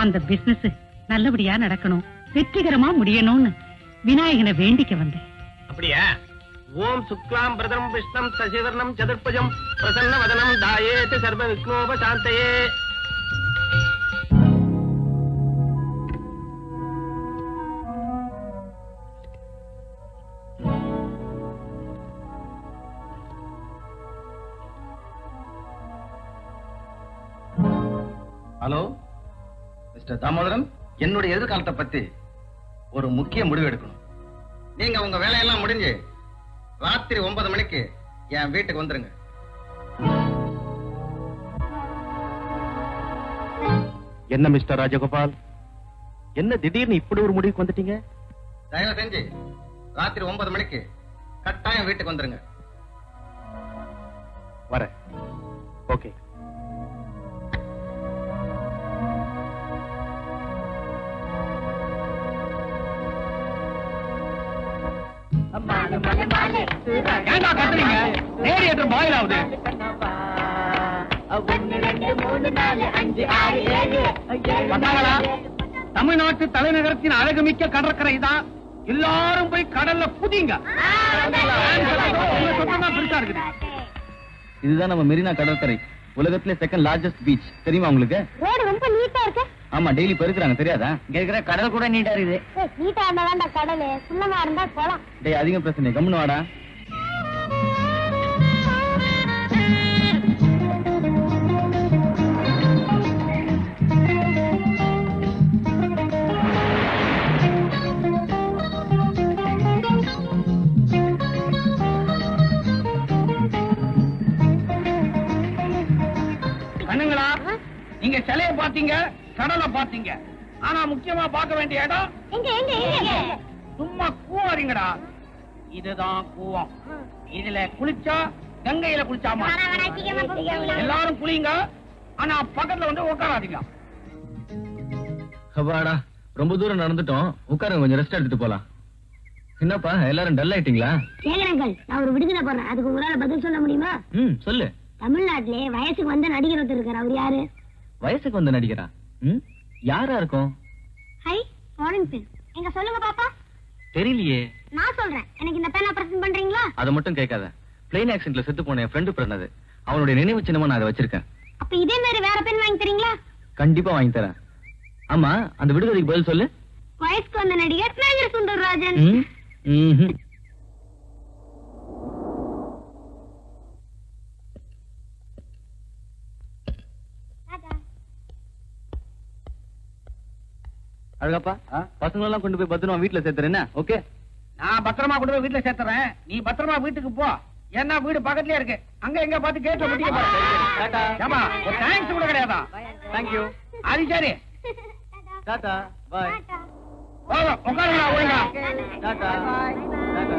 அந்த பிசினஸ் நல்லபடியா நடக்கணும், வெற்றிகரமா முடியணும்னு விநாயகனை வேண்டிக்க வந்தேன். அப்படியா? ஓம் சுக்லாம் பிரதம் விஷ்ணம் சசிவர்ணம் சதுர்புஜம் பிரசன்ன வதனம் தாயேத் சர்வ விக்னோபசாந்தயே. ஹலோ மிஸ்டர் தாமோதரன், என்னுடைய எதிர்காலத்தை பத்தி ஒரு முக்கிய முடிவு எடுக்கணும். நீங்க உங்க வேலையெல்லாம் முடிஞ்சு ராத்திரி 9 மணிக்கு என் வீட்டுக்கு வந்துருங்க. என்ன மிஸ்டர் ராஜகோபால், என்ன திடீர்னு இப்படி ஒரு முடிவுக்கு வந்துட்டீங்க? தயவு செஞ்சு ராத்திரி 9 மணிக்கு கட்டாயம் வீட்டுக்கு வந்துருங்க. வரேன். ஓகே. ஏண்டா கத்துறீங்க? ரேடியேட்டர் பாயில் ஆகுது. வந்தாங்களா? தமிழ்நாட்டு தலைநகரத்தின் அழகுமிக்க கடற்கரை தான். எல்லாரும் போய் கடல்ல குதிங்க. பெருசா இருக்குது. இதுதான் நம்ம மெரினா கடற்கரை, உலகத்திலே செகண்ட் லார்ஜஸ்ட் பீச். தெரியுமா உங்களுக்கு? ரோடு ரொம்ப நீட்டா இருக்கு. ஆமா, டெய்லி பெருக்குறாங்க, தெரியாதா? கேக்குற கடல் கூட நீட்டா இருக்குது. நீட்டா இருந்தா கடல், சுண்ணமா இருந்தா குளம். டேய், அதிகம் பிரச்சனை, கம்முன்னு வாடா. கண்ணுங்களா, நீங்க சிலையை பாத்தீங்க, கடலை பாத்தீங்க. ஆனா முக்கியமா பார்க்க வேண்டிய இடம் எங்க எங்க எங்க? சும்மா கூவாரிங்கடா. இதுதான் கூவம். இதுல குளிச்சா கங்கையில குளிச்சாமா. எல்லாரும் குளிங்க, ஆனா பக்கத்துல வந்து உட்காராதீங்க. அப்பாடா, ரொம்ப தூரம் நடந்துட்டோம், உட்காருங்க, கொஞ்சம் ரெஸ்ட் எடுத்துட்டு போலாம். என்னப்பா எல்லாரும் டல் ஆயிட்டீங்களா? கேக்குறேங்கள், நான் ஒரு விடுதலை போடுறேன், அதுக்கு உங்களால பதில் சொல்ல முடியுமா? சொல்லு. தமிழ்நாட்டிலே வயசுக்கு வந்த நடிகர் ஒருத்தர் இருக்காரு, அவர் யாரு? வயசுக்கு வந்த நடிகரா? யாரா இருக்கும்? Hi, foreign pen. எங்க சொல்லுங்க பாப்பா. தெரியலையே. நான் சொல்றேன், எனக்கு இந்த பேனா பிரசன்ட் பண்றீங்களா? அதை மட்டும் கேட்காத. பிளேன் ஆக்சிடென்ட்ல செத்து போன என் ஃப்ரெண்டு பிறந்தது, அவனுடைய நினைவு சின்னமா நான் அதை வச்சிருக்கேன். அப்ப இதே மாதிரி வேற பென் வாங்கி தரீங்களா? கண்டிப்பா வாங்கி தரேன். ஆமா, அந்த விடுதலைக்கு பதில் சொல்லு. வயசுக்கு வந்த நடிகர் மேஜர் சுந்தரராஜன். அழகப்பா, பசங்க எல்லாம் கொண்டு போய் பத்திரமா வீட்டுல சேர்த்துறேன். ஓகே, நான் பத்திரமா கொண்டு போய் வீட்டுல சேர்த்துறேன். நீ பத்திரமா வீட்டுக்கு போ. என்ன வீடு பக்கத்துலயே இருக்கு. அங்க எங்க பார்த்து கேட்ட முடிக்க பாரு. ஒரு தேங்க்ஸ் கூட கிடையாதா? தேங்க்யூ. அது சரி. டாடா, பாய். உட்காருங்களா, ஒழுங்கா. டாடா, டாடா.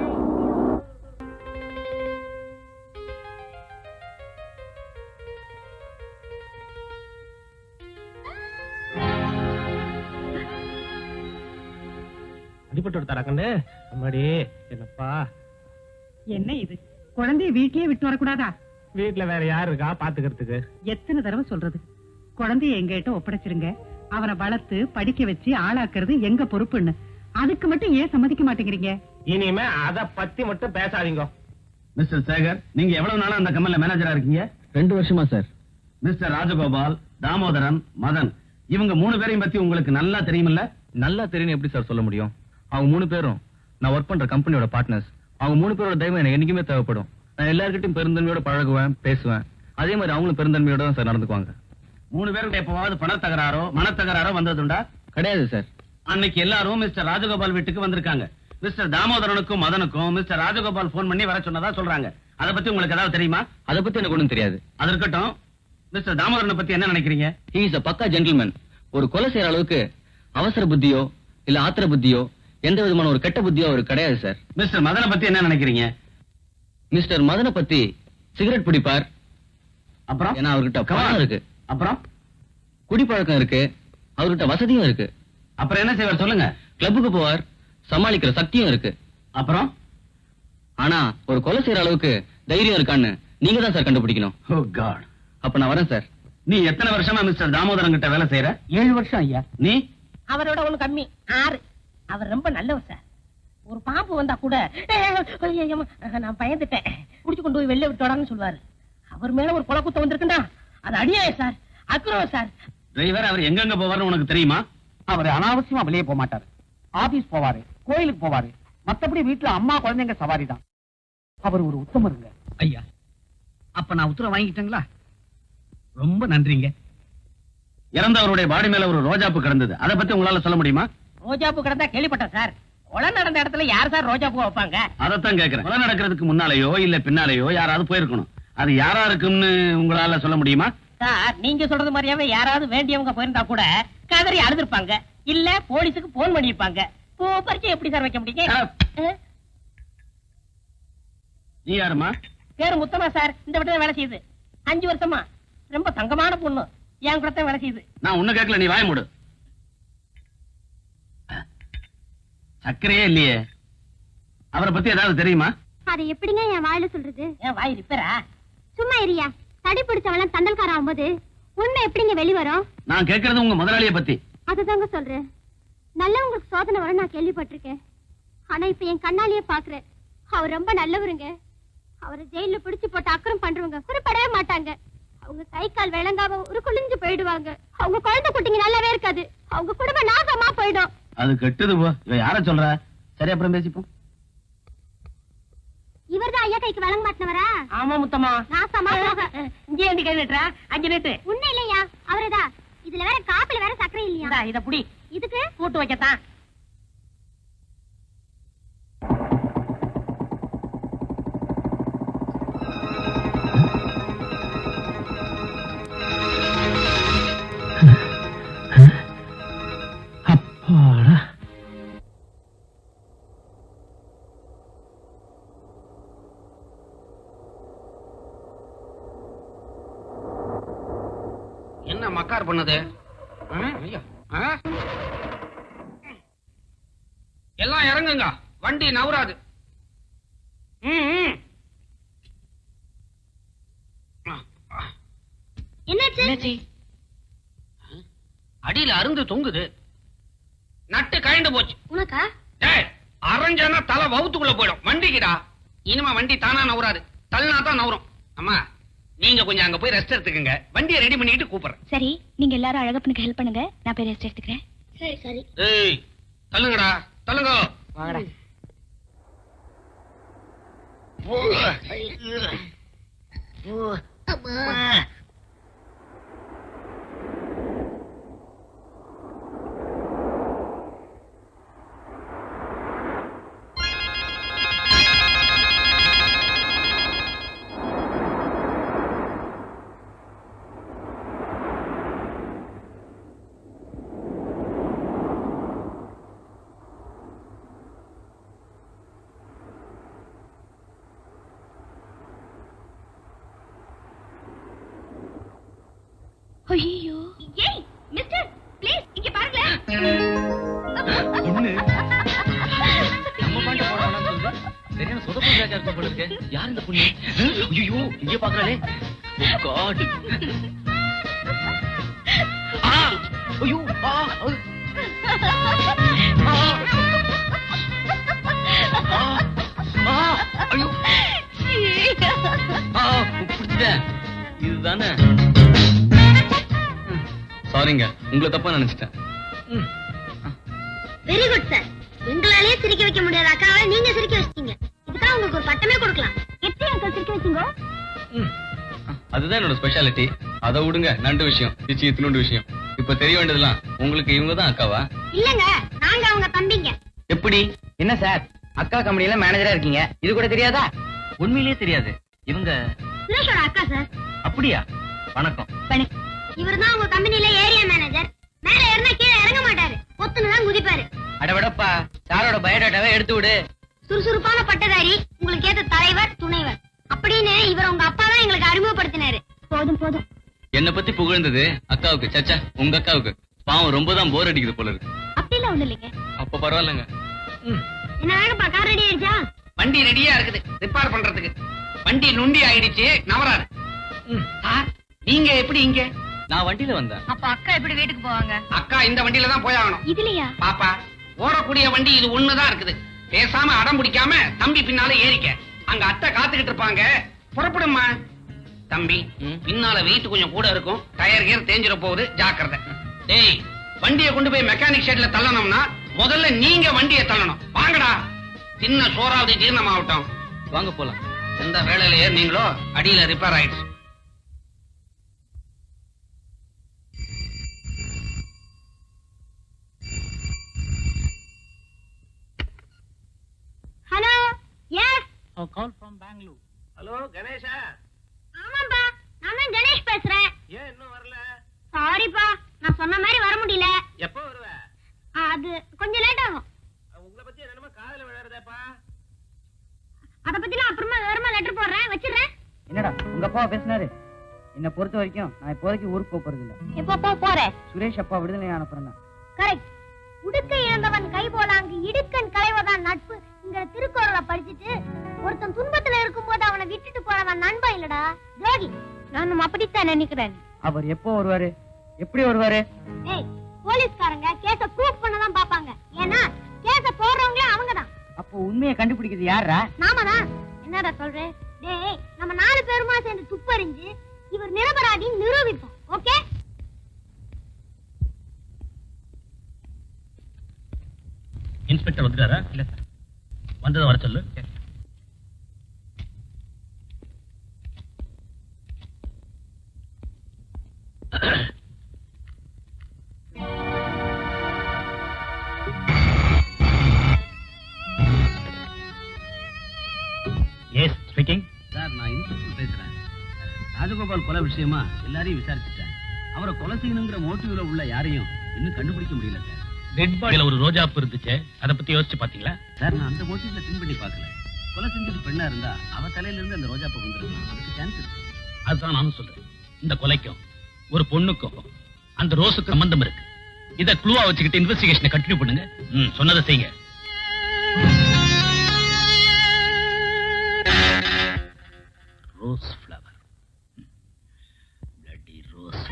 அடிபட்டு விட்டாரா கண்ணு? அம்மாடி, என்னப்பா என்ன இது, குழந்தைய வீட்லயே விட்டு வரக்கூடாதா? வீட்டுல வேற யாரு இருக்கா பாத்துக்கிறதுக்கு? எத்தனை தடவை சொல்றது, குழந்தைய எங்ககிட்ட ஒப்படைச்சிருங்க, அவனை வளர்த்து படிக்க வச்சு ஆளாக்குறது எங்க பொறுப்புன்னு. அதுக்கு மட்டும் ஏன் சம்மதிக்க மாட்டேங்கிறீங்க? இனிமே அத பத்தி மட்டும் பேசாதீங்க. மிஸ்டர் சேகர், நீங்க எவ்வளவு நாளா அந்த கம்பெனில மேனேஜரா இருக்கீங்க? 2 வருஷமா சார். மிஸ்டர் ராஜகோபால், தாமோதரன், மதன், இவங்க 3 பேரையும் பத்தி உங்களுக்கு நல்லா தெரியுமில்ல? நல்லா தெரியும். எப்படி சார் சொல்ல முடியும்? அவங்க 3 பேரும் நான் ஒர்க் பண்ற கம்பெனியோட பார்ட்னர்ஸ். அவங்க 3 பேரோட தயவு எனக்கு என்னைக்குமே தேவைப்படும். நான் எல்லார்கிட்டையும் பெருந்தன்மையோட பழகுவேன், பேசுவேன். அதே மாதிரி அவங்களும் பெருந்தன்மையோட தான் சார் நடந்துக்குவாங்க. 3 பேருக்கு எப்பவாவது பண தகராறோ மன தகராறோ வந்ததுண்டா? கிடையாது சார். அன்னைக்கு எல்லாரும் மிஸ்டர் ராஜகோபால் வீட்டுக்கு வந்திருக்காங்க. மிஸ்டர் தாமோதரனுக்கும் மதனுக்கும் மிஸ்டர் ராஜகோபால் போன் பண்ணி வர சொன்னதா சொல்றாங்க. அத பத்தி உங்களுக்கு ஏதாவது தெரியுமா? அத பத்தி எனக்கு ஒண்ணும் தெரியாது. அது இருக்கட்டும், மிஸ்டர் தாமோதரனை பத்தி என்ன நினைக்கிறீங்க? ஹி இஸ் a பக்கா ஜென்டில்மேன். ஒரு கொலை செய்யற அளவுக்கு அவசர புத்தியோ இல்ல ஆத்திர புத்தியோ எந்த விதமான ஒரு கெட்ட புத்தியோ அவர் கிடையாது சார். மிஸ்டர் மதனை பத்தி என்ன நினைக்கிறீங்க? மிஸ்டர் மதனை பத்தி சிகரெட் பிடிப்பார். அப்புறம் ஏன்னா அவர்கிட்ட பணம் இருக்கு. அப்புறம் குடிப்பழக்கம் இருக்கு. அவர்கிட்ட வசதியும் இருக்கு. அப்புறம் என்ன செய்வார் சொல்லுங்க? கிளப்புக்கு போவார். சமாளிக்கிற சக்தியும் இருக்கு. அப்புறம் ஆனா ஒரு கொலை செய்யற அளவுக்கு தைரியம் இருக்கான்னு நீங்க தான் சார் கண்டுபிடிக்கணும். ஓ காட். அப்ப நான் வரேன் சார். நீ எத்தனை வருஷமா மிஸ்டர் தாமோதரன் கிட்ட வேலை செய்யற? 7 வருஷம் ஐயா. நீ? அவரோட ஒண்ணு கம்மி 6. அவர் ரொம்ப நல்லவர் சார். ஒரு பாம்பு வந்தா கூட நான் பயந்துட்டேன், குடிச்சு கொண்டு போய் வெளில விட்டோடான்னு சொல்லுவாரு. அவர் மேல ஒரு கொலை குத்தம் வந்திருக்குண்டா, அது அடியாய சார், அக்ரவம் சார். டிரைவர் அவர் எங்கெங்க போவார்னு உனக்கு தெரியுமா? அவர் அனாவசியமா வெளியே போக மாட்டாரு. ஆபீஸ் போவாரு, கோயிலுக்கு போவாரு. மத்தபடி வீட்டுல அம்மா குழந்தைங்க சவாரி தான். அவர் ஒரு உத்தமருங்க. ஐயா, அப்ப நான் உத்தரவு வாங்கிட்டேங்களா? ரொம்ப நன்றிங்க. இறந்தவருடைய பாடி மேல ஒரு ரோஜாப்பு கிடந்தது, அதை பத்தி உங்களால சொல்ல முடியுமா? ரோஜாப்பூ கிடந்தா கேள்விப்பட்டேன் சார். கொலை நடந்த இடத்துல யார் சார் ரோஜாப்பூ வைப்பாங்க? அதைத்தான் கேக்குறேன். கொலை நடக்கிறதுக்கு முன்னாலேயோ இல்ல பின்னாலேயோ யாராவது போயிருக்கணும். அது யாரா இருக்கும்னு உங்களால சொல்ல முடியுமா? சார், நீங்க சொல்றது மாதிரியாவே யாராவது வேண்டியவங்க போயிருந்தா கூட கதறி அழுதுருப்பாங்க, இல்ல போலீஸுக்கு போன் பண்ணிருப்பாங்க. பூ பறிச்சு எப்படி சார் வைக்க முடியும்? நீ யாருமா? பேரு முத்தமா சார். இந்த வீட்டுல வேலை செய்யுது 5 வருஷமா. ரொம்ப தங்கமான பொண்ணு, என் கூட வேலை செய்யுது. நான் உன்ன கேட்கல, நீ வாய மூடு. சக்கரையே இல்லையே. அவரை பத்தி ஏதாவது தெரியுமா? அதை எப்படிங்க என் வாயில சொல்றது? ஏன் வாய் ரிப்பேரா? சும்மா இரியா. தடி பிடிச்சவெல்லாம் தண்டல்கார ஆகும்போது உண்மை எப்படிங்க வெளிவரும்? நான் கேட்கறது உங்க முதலாளிய பத்தி. அதுதாங்க சொல்றேன். நல்லவங்களுக்கு சோதனை வர நான் கேள்விப்பட்டிருக்கேன். ஆனா இப்ப என் கண்ணாலேயே பாக்குறேன். அவர் ரொம்ப நல்லவருங்க. அவரை ஜெயில பிடிச்சு போட்டு அக்கறம் பண்றவங்க குறிப்படவே மாட்டாங்க. அவங்க கை கால் விளங்காம ஒரு குளிஞ்சு போயிடுவாங்க. அவங்க குழந்தை குட்டிங்க நல்லாவே இருக்காது. அவங்க குடும்பம் நாசமா போயிடும். அது கெட்டது போ. இவ யார சொல்ற? சரி, அப்புறம் பேசிப்போம். இவர்தான் ஐயா கைக்கு வழங்க மாட்டினவரா? ஆமா முத்தமா. நாசமா போக. இங்கே வந்து கை நட்டுறா 5 நட்டு. உன்ன இல்லையா? அவரதா. இதுல வேற காப்பில வேற சக்கரை இல்லையா? இத புடி. இதுக்கு கூட்டு வைக்கத்தான். அப்பாடா. என்ன மக்கார் பண்ணது? எல்லாம் இறங்குங்க, வண்டி நவராது. என்னாச்சு? அடியில அருந்து தொங்குது. நட்டு கழண்டு போச்சு. உனக்கா? டேய், அரைஞ்சானா தலை வவுத்துக்குள்ள போயிடும். வண்டிக்குடா. இனிமே வண்டி தானா நவராது, தள்ளினா தான் நவரும். அம்மா, நீங்க கொஞ்சம் அங்க போய் ரெஸ்ட் எடுத்துக்கங்க. வண்டியை ரெடி பண்ணிட்டு கூப்பிடுறேன். சரி, நீங்க எல்லாரும் அழகப்பனுக்கு ஹெல்ப் பண்ணுங்க. நான் போய் ரெஸ்ட் எடுத்துக்கிறேன். சரி சரி. ஏய், தள்ளுங்கடா, தள்ளுங்க. வாங்கடா. ஐயோ. ஏய் மிஸ்டர், ப்ளீஸ் இங்க பாருங்க. என்ன? நம்ம பாண்ட போறானே சொல்லுது. சரியான சொதப்பு ஜாக்கா இருக்க போல இருக்கு. யார் இந்த பொண்ணு? ஐயோ, இங்க பாக்குறாளே. ஓ காட். ஐயோ, ஐயோ. புடிச்சிட்டேன். இதுதானே? சாரிங்க, உங்களை தப்பா நினைச்சிட்டேன். Very good sir. எங்களாலே சிரிக்க வைக்க முடியாத அக்காவை நீங்க சிரிக்க வச்சிட்டீங்க. இதுதான் உங்களுக்கு ஒரு பட்டமே கொடுக்கலாம். எப்படி அக்கா சிரிக்க வச்சீங்க? அதுதான் என்னோட ஸ்பெஷாலிட்டி. அதை விடுங்க, நண்டு விஷயம் பிச்சு இத்தினோண்டு விஷயம். இப்ப தெரிய வேண்டியதெல்லாம் உங்களுக்கு இவங்கதான் அக்காவா? இல்லங்க, நாங்க அவங்க தம்பிங்க. எப்படி? என்ன சார், அக்கா கம்பெனில மேனேஜரா இருக்கீங்க, இது கூட தெரியாதா? உண்மையிலேயே தெரியாது. இவங்க சுரேஷோட அக்கா சார். அப்படியா? வணக்கம். இவர்தான் உங்க கம்பெனில ஏரியா மேனேஜர். மேல ஏறினா கீழே இறங்க மாட்டாரு, பொத்துன்னு தான் குதிப்பாரு. அடவிடப்பா, சாரோட பயோடேட்டாவை எடுத்து விடு. சுறுசுறுப்பான பட்டதாரி, உங்களுக்கு ஏத்த தலைவர் துணைவர் அப்படின்னு இவர் உங்க அப்பா தான் எங்களுக்கு அறிமுகப்படுத்தினாரு. போதும் போதும். என்ன பத்தி புகழ்ந்தது அக்காவுக்கு, சச்சா உங்க அக்காவுக்கு. பாவம் ரொம்ப தான் போர் அடிக்குது போல இருக்கு. அப்படிலாம் ஒண்ணு இல்லைங்க. அப்ப பரவாயில்லங்க. என்ன வேணும்ப்பா, கார் ரெடி ஆயிடுச்சா? வண்டி ரெடியா இருக்குது ரிப்பேர் பண்றதுக்கு. வண்டி நுண்டி ஆயிடுச்சு, நவராரு. நீங்க எப்படி இங்க? நான் வண்டியில வந்தேன். அப்ப அக்கா எப்படி வீட்டுக்கு போவாங்க? அக்கா இந்த வண்டியில தான் போயாகணும். இதுலயா? பாப்பா, ஓடக்கூடிய வண்டி இது ஒண்ணுதான் இருக்குது. பேசாம அடம் பிடிக்காம தம்பி பின்னால ஏறிக்க. அங்க அத்தை காத்துக்கிட்டு இருப்பாங்க. புறப்படுமா தம்பி. பின்னால வெயிட் கொஞ்சம் கூட இருக்கும், டயர் கியர் தேஞ்சிட போகுது, ஜாக்கிரதை. டேய், வண்டியை கொண்டு போய் மெக்கானிக் ஷெட்ல தள்ளணும்னா முதல்ல நீங்க வண்டியை தள்ளணும். வாங்கடா, சின்ன சோறாவது ஜீரணமாகட்டும். வாங்க போலாம். எந்த வேலையில ஏறினீங்களோ அடியில ரிப்பேர் ஆயிடுச்சு. Hello, yes. Call from Bangalore. Hello கணேஷா? ஆமாப்பா, நான் தான் கணேஷ் பேசுறேன். ஏன் இன்னும் வரல? சாரிப்பா, நான் சொன்ன மாதிரி வர முடியல. எப்போ வருவ? அது கொஞ்சம் லேட் ஆகும். உங்களை பத்தி என்னமா காதல விளையாடுறதேப்பா. அத பத்தி நான் அப்புறமா விவரமா லெட்டர் போடுறேன், வச்சிடுறேன். என்னடா உங்க அப்பா பேசினாரு? என்ன பொறுத்த வரைக்கும் நான் இப்போதைக்கு ஊருக்கு போறது இல்ல. எப்போ போற? சுரேஷ் அப்பா விடுதலை அனுப்புறேன். கரெக்ட். உடுக்க இழந்தவன் கை போலாங்கு இடுக்கன் களைவதான் நட்பு இங்க திருக்குறளை படிச்சுட்டு ஒருத்தன் துன்பத்துல இருக்கும்போது அவனை விட்டுட்டு போறவன் நண்பன் இல்லடா, துரோகி. நான் அப்படித்தான் நினைக்கிறேன். அவர் எப்போ வருவாரு, எப்படி வருவாரு? ஏய், போலீஸ்காரங்க கேஸ ப்ரூவ் பண்ணதான் பாப்பாங்க. ஏன்னா கேஸ போடுறவங்களே அவங்கதான். அப்போ உண்மையை கண்டுபிடிக்கிறது யாரா? நாம தான். என்னடா சொல்ற? டேய், நம்ம 4 பேருமா சேர்ந்து துப்பறிஞ்சு இவர் நிரபராதின்னு நிரூபிப்போம். ஓகே? இன்ஸ்பெக்டர் வந்துட்டாரா? இல்ல சார். வந்ததை வர சொல்லு. Yes speaking. சார், நான் இன்ஸ்பெக்டர் பேசுறேன். ராஜகோபால் கொலை விஷயமா எல்லாரையும் விசாரிச்சுட்டேன். அவரை கொலை செய்யணுங்கிற மோட்டிவ்ல உள்ள யாரையும் இன்னும் கண்டுபிடிக்க முடியல சார். டெட் பாடியில ஒரு ரோஜாப்பு இருந்துச்சு, அதை பத்தி யோசிச்சு பாத்தீங்களா? சார், நான் அந்த மோட்டிவ்ல திங்க் பண்ணி பார்க்கல. கொலை செஞ்சது பெண்ணா இருந்தா அவ தலையில இருந்து அந்த ரோஜா பூ வந்துருக்கலாம், அதுக்கு சான்ஸ் இருக்கு. அதுதான் நானும் சொல்றேன். இந்த கொலைக்கும் ஒரு பொண்ணுக்கும் அந்த ரோஸுக்கு சம்பந்தம் இருக்கு. இத க்ளூவா வச்சுக்கிட்டு இன்வெஸ்டிகேஷனை கண்டினியூ பண்ணுங்க. சொன்னதை செய்யுங்க. Rose flower, bloody rose.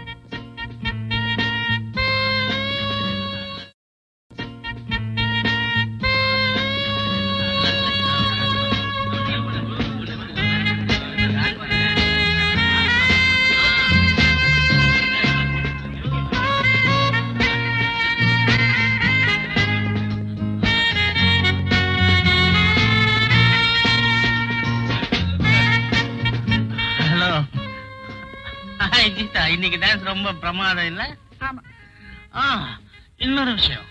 இன்னைக்கு டான்ஸ் ரொம்ப பிரமாதம் இல்ல? இன்னொரு விஷயம்,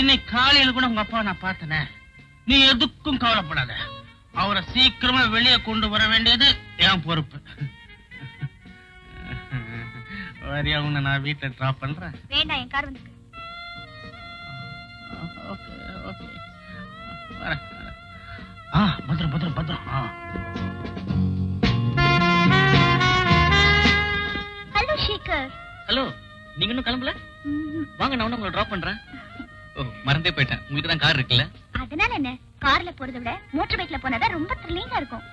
இன்னைக்கு காலையில கூட உங்க அப்பா நான் பார்த்தனே. நீ எதுக்கும் கவலைப்படாத, அவரை சீக்கிரமா வெளியே கொண்டு வர வேண்டியது என் பொறுப்பு. வரியா, உன்னை நான் வீட்டை டிராப் பண்றேன். வேண்டாம், என் கார் வந்து. ஓகே ஓகே, வரேன். பத்திரம் பத்திரம் பத்திரம். ஹலோ ஷேகர். ஹலோ, நீங்க இன்னும் கிளம்பல? வாங்க, நான் உங்களை டிராப் பண்றேன். ஓ, மறந்தே போயிட்டேன். உங்களுக்கு தான் கார் இருக்குல்ல? அதனால என்ன, கார்ல போறதை விட மோட்டார் பைக்ல போனதா ரொம்ப த்ரில்லிங்கா இருக்கும்.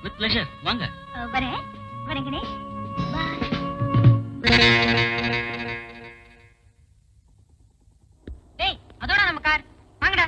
வித் பிளஷர், வாங்க. வரேன் வரேன் கணேஷ். பாய். டேய், அதோட நம்ம கார் வாங்கடா.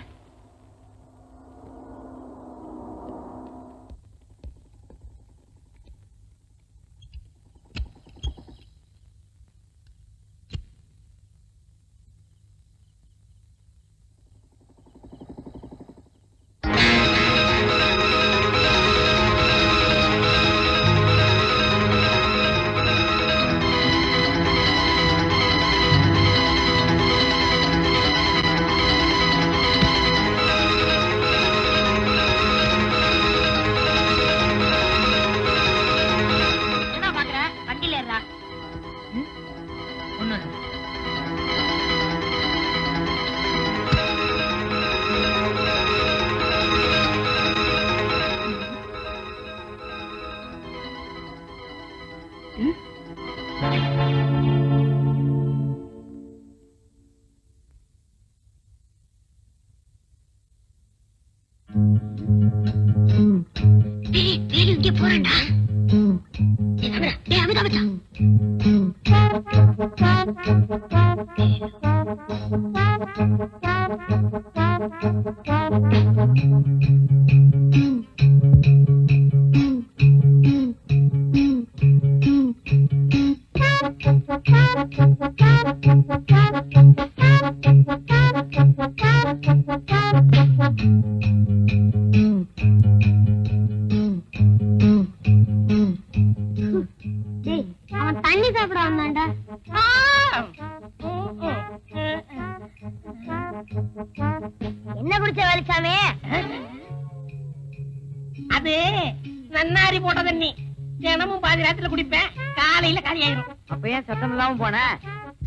ஒண்ணு இங்க போறேன்டா. அவன் தண்ணி சாப்பிட வந்தான்டா. என்ன குடிச்ச வேலுச்சாமி? அது நன்னாரி போட்ட தண்ணி. தினமும் பாதி ராத்திரில குடிப்பேன், காலையில காலி ஆயிரும். அப்ப ஏன் சத்தம் இல்லாம போன?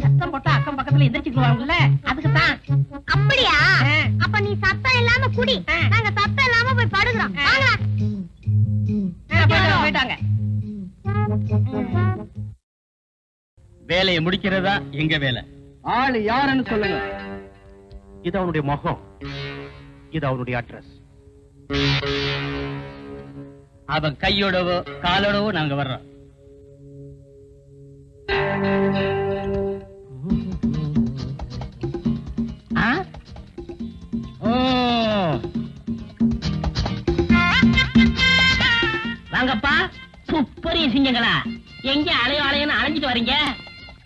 சத்தம் போட்டா அக்கம் பக்கத்துல எந்திரிச்சுக்குவாங்கல்ல, அதுக்குதான். அப்படியா? அப்ப நீ சத்தம் இல்லாம குடி, நாங்க சத்தம் இல்லாம போய் படுக்கிறோம். வாங்கடா. போயிட்டாங்க. வேலையை முடிக்கிறதா எங்க வேலை. ஆளு யாருன்னு சொல்லுங்க. இது அவனுடைய முகம், இது அவனுடைய அட்ரஸ். அவன் கையோடவோ காலோடவோ நாங்க வர்றோம். வாங்கப்பா, துப்பறிய சிங்கங்களா, எங்க அலையோ அலையன்னு அலைஞ்சிட்டு வரீங்க?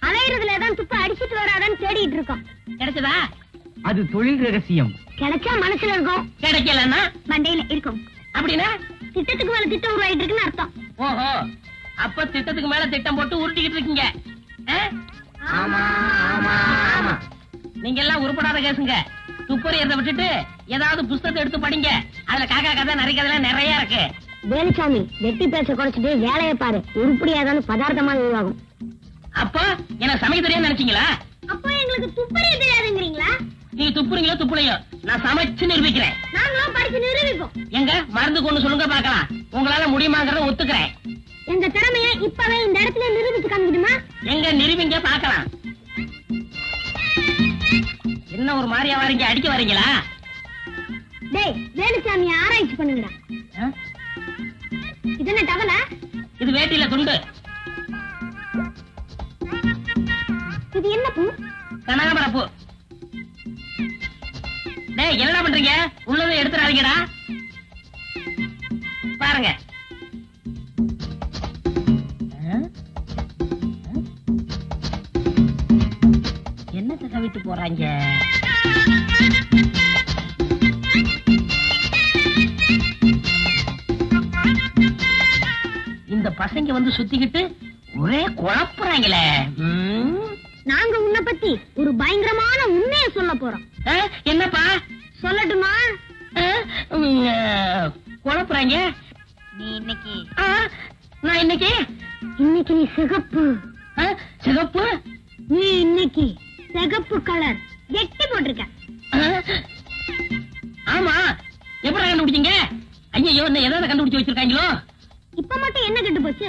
அலையிறதுல தான் துப்ப அடிச்சிட்டு வராதான்னு தேடிட்டு இருக்கோம். கிடைச்சதா? அது தொழில் ரகசியம். கிடைச்சா மனசுல இருக்கும், கிடைக்கலன்னா மண்டையில இருக்கும். அப்படின்னா திட்டத்துக்கு மேல திட்டம் உருவாயிட்டு இருக்குன்னு அர்த்தம். ஓஹோ, அப்ப திட்டத்துக்கு மேல திட்டம் போட்டு உருட்டிக்கிட்டு இருக்கீங்க. நீங்க எல்லாம் உருப்படாத கேசுங்க. துப்பறியறத விட்டுட்டு ஏதாவது புஸ்தகத்தை எடுத்து படிங்க. அதுல காக்கா கதை நரி கதை நிறைய இருக்கு. வேலுச்சாமி, வெட்டி பேச குறைச்சிட்டு வேலையை பாரு. உருப்படியாதான பதார்த்தமா உருவாகும். அப்போ என்ன சமைக்க தெரியாது நினைச்சீங்களா? அப்போ எங்களுக்கு துப்பறிய தெரியாதுங்கிறீங்களா? நீ துப்புறீங்களோ துப்புலையோ, நான் சமைச்சு நிரூபிக்கிறேன். நாங்களும் படிச்சு நிரூபிப்போம். எங்க மருந்து கொண்டு சொல்லுங்க பாக்கலாம். உங்களால முடியுமாங்கிறத ஒத்துக்கிறேன். எங்க திறமைய இப்பவே இந்த இடத்துல நிரூபிச்சு காமிக்கணுமா? எங்க நிரூபிங்க பாக்கலாம். என்ன ஒரு மாதிரியா வரீங்க, அடிக்க வரீங்களா? டேய், வேலுச்சாமிய ஆராய்ச்சி பண்ணுங்கடா. இது என்ன டவலா? இது வேட்டியில துண்டு. இது என்ன பூ? கனகாமர பூ. டேய், என்னடா பண்றீங்க? உள்ளதை எடுத்துறாதீங்கடா. பாருங்க. என்னத்தை கவிட்டு போறாங்க? இந்த பசங்க வந்து சுத்திக்கிட்டு ஒரே குழப்புறாங்களே. நாங்க உன்னை பத்தி ஒரு பயங்கரமான உண்மையை சொல்ல போறோம். என்னப்பா? சொல்லட்டுமா? குழப்புறாங்க. நீ இன்னைக்கு நான் இன்னைக்கு நீ சிகப்பு. சிகப்பு? நீ இன்னைக்கு சிகப்பு கலர் கெட்டி போட்டிருக்க. ஆமா, எப்படி கண்டுபிடிச்சீங்க? ஐயோ, என்ன ஏதாவது கண்டுபிடிச்சு வச்சிருக்காங்களோ? இப்ப மட்டும் என்ன கெட்டு போச்சு?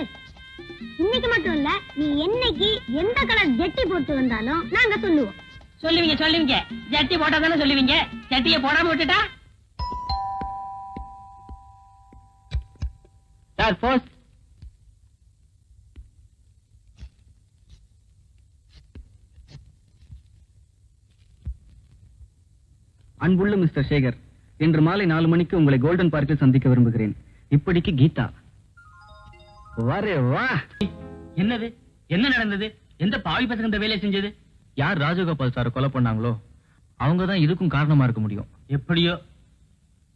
இன்னைக்கு மட்டும் இல்ல, நீ என்னைக்கு எந்த கலர் ஜெட்டி போட்டு வந்தாலும் நாங்க சொல்லுவோம். சொல்லுவீங்க. ஜட்டி போட்டா தானே சொல்லுவீங்க. ஜட்டியை போடாம விட்டுட்டா? Sir, post. அன்புள்ள மிஸ்டர் சேகர், இன்று மாலை 4 மணிக்கு உங்களை கோல்டன் பார்க்கில் சந்திக்க விரும்புகிறேன். இப்படிக்கு கீதா. வரே வா. என்னது? என்ன நடந்தது? எந்த பாவி பசங்க இந்த வேலையை செஞ்சது? யார் ராஜகோபால் சார் கொலை பண்ணாங்களோ அவங்கதான் இதுக்கும் காரணமா இருக்க முடியும். எப்படியோ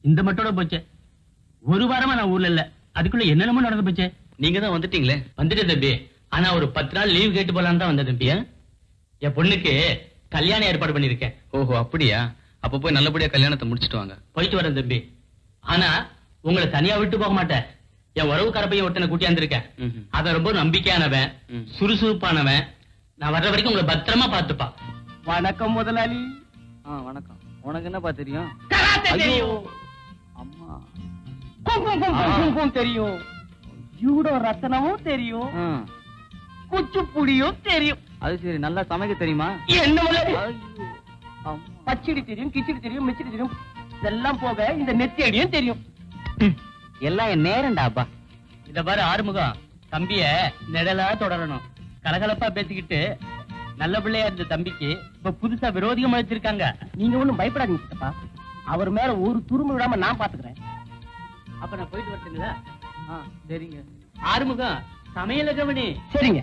இந்த மட்டோட போச்சு. ஒரு வாரமா நான் ஊர்ல இல்ல, அதுக்குள்ள என்னென்னமோ நடந்து போச்சு. நீங்க தான் வந்துட்டீங்களே. வந்துட்டேன் தம்பி. ஆனா ஒரு 10 நாள் லீவ் கேட்டு போலான்னு தான் வந்தேன் தம்பி. என் பொண்ணுக்கு கல்யாணம் ஏற்பாடு பண்ணிருக்கேன். ஓஹோ, அப்படியா? அப்ப போய் நல்லபடியா கல்யாணத்தை முடிச்சிட்டு வாங்க. போயிட்டு வரேன் தம்பி. ஆனா உங்களை தனியா விட்டு போக மாட்டேன். என் உறவுக்கார பையன் ஒருத்தனை கூட்டியாந்துருக்கேன். அவன் ரொம்ப நம்பிக்கையானவன், சுறுசுறுப்பானவன், நான் வர்ற வரைக்கும் உங்களை பத்திரமா பாத்துப்பா. வணக்கம் முதலாளி. வணக்கம். உனக்கு என்னப்பா தெரியும்? ஐயோ, அம்மா. தெரியும், ஜூடோ ரத்தனமும் தெரியும், குச்சிப்புடியும் தெரியும். அது சரி, நல்லா சமைக்க தெரியுமா? என்ன முதலாளி? ஐயோ, அம்மா. பச்சடி தெரியும், கிச்சடி தெரியும், மிச்சடி தெரியும், இதெல்லாம் போக இந்த நெத்தியடியும் தெரியும். எல்லாம் என் நேரண்டாப்பா. இத பாரு ஆறுமுகம், தம்பிய நிழலா தொடரணும். கலகலப்பா பேசிக்கிட்டு நல்ல பிள்ளையா இருந்த தம்பிக்கு இப்ப புதுசா விரோதிகம் அழைச்சிருக்காங்க. நீங்க ஒண்ணும் பயப்படாதீங்க சித்தப்பா. அவர் மேல ஒரு துரும்பு விடாம நான் பாத்துக்கிறேன். அப்ப நான் போயிட்டு வரட்டுங்களா? சரிங்க. ஆறுமுகம், சமையல கவனி. சரிங்க.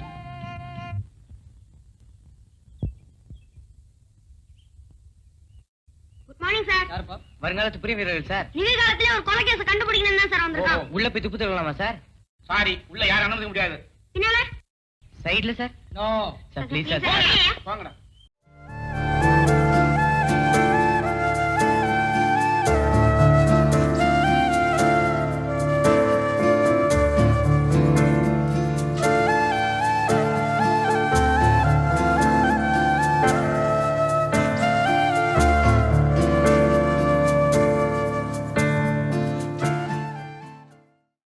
Good morning sir. யாருப்பா? வருங்காலத்து பிரிய வீரர்கள் சார். நிகழ்காலத்திலே ஒரு கொலை கேஸ் கண்டுபிடிக்கணும் தான் சார் வந்திருக்கோம். உள்ள போய் துப்பு தரலாமா சார்? சாரி, உள்ள யாரும் அனுமதிக்க முடியாது. பின்னால சைடுல sir. No sir please sir. Sir, வாங்கடா.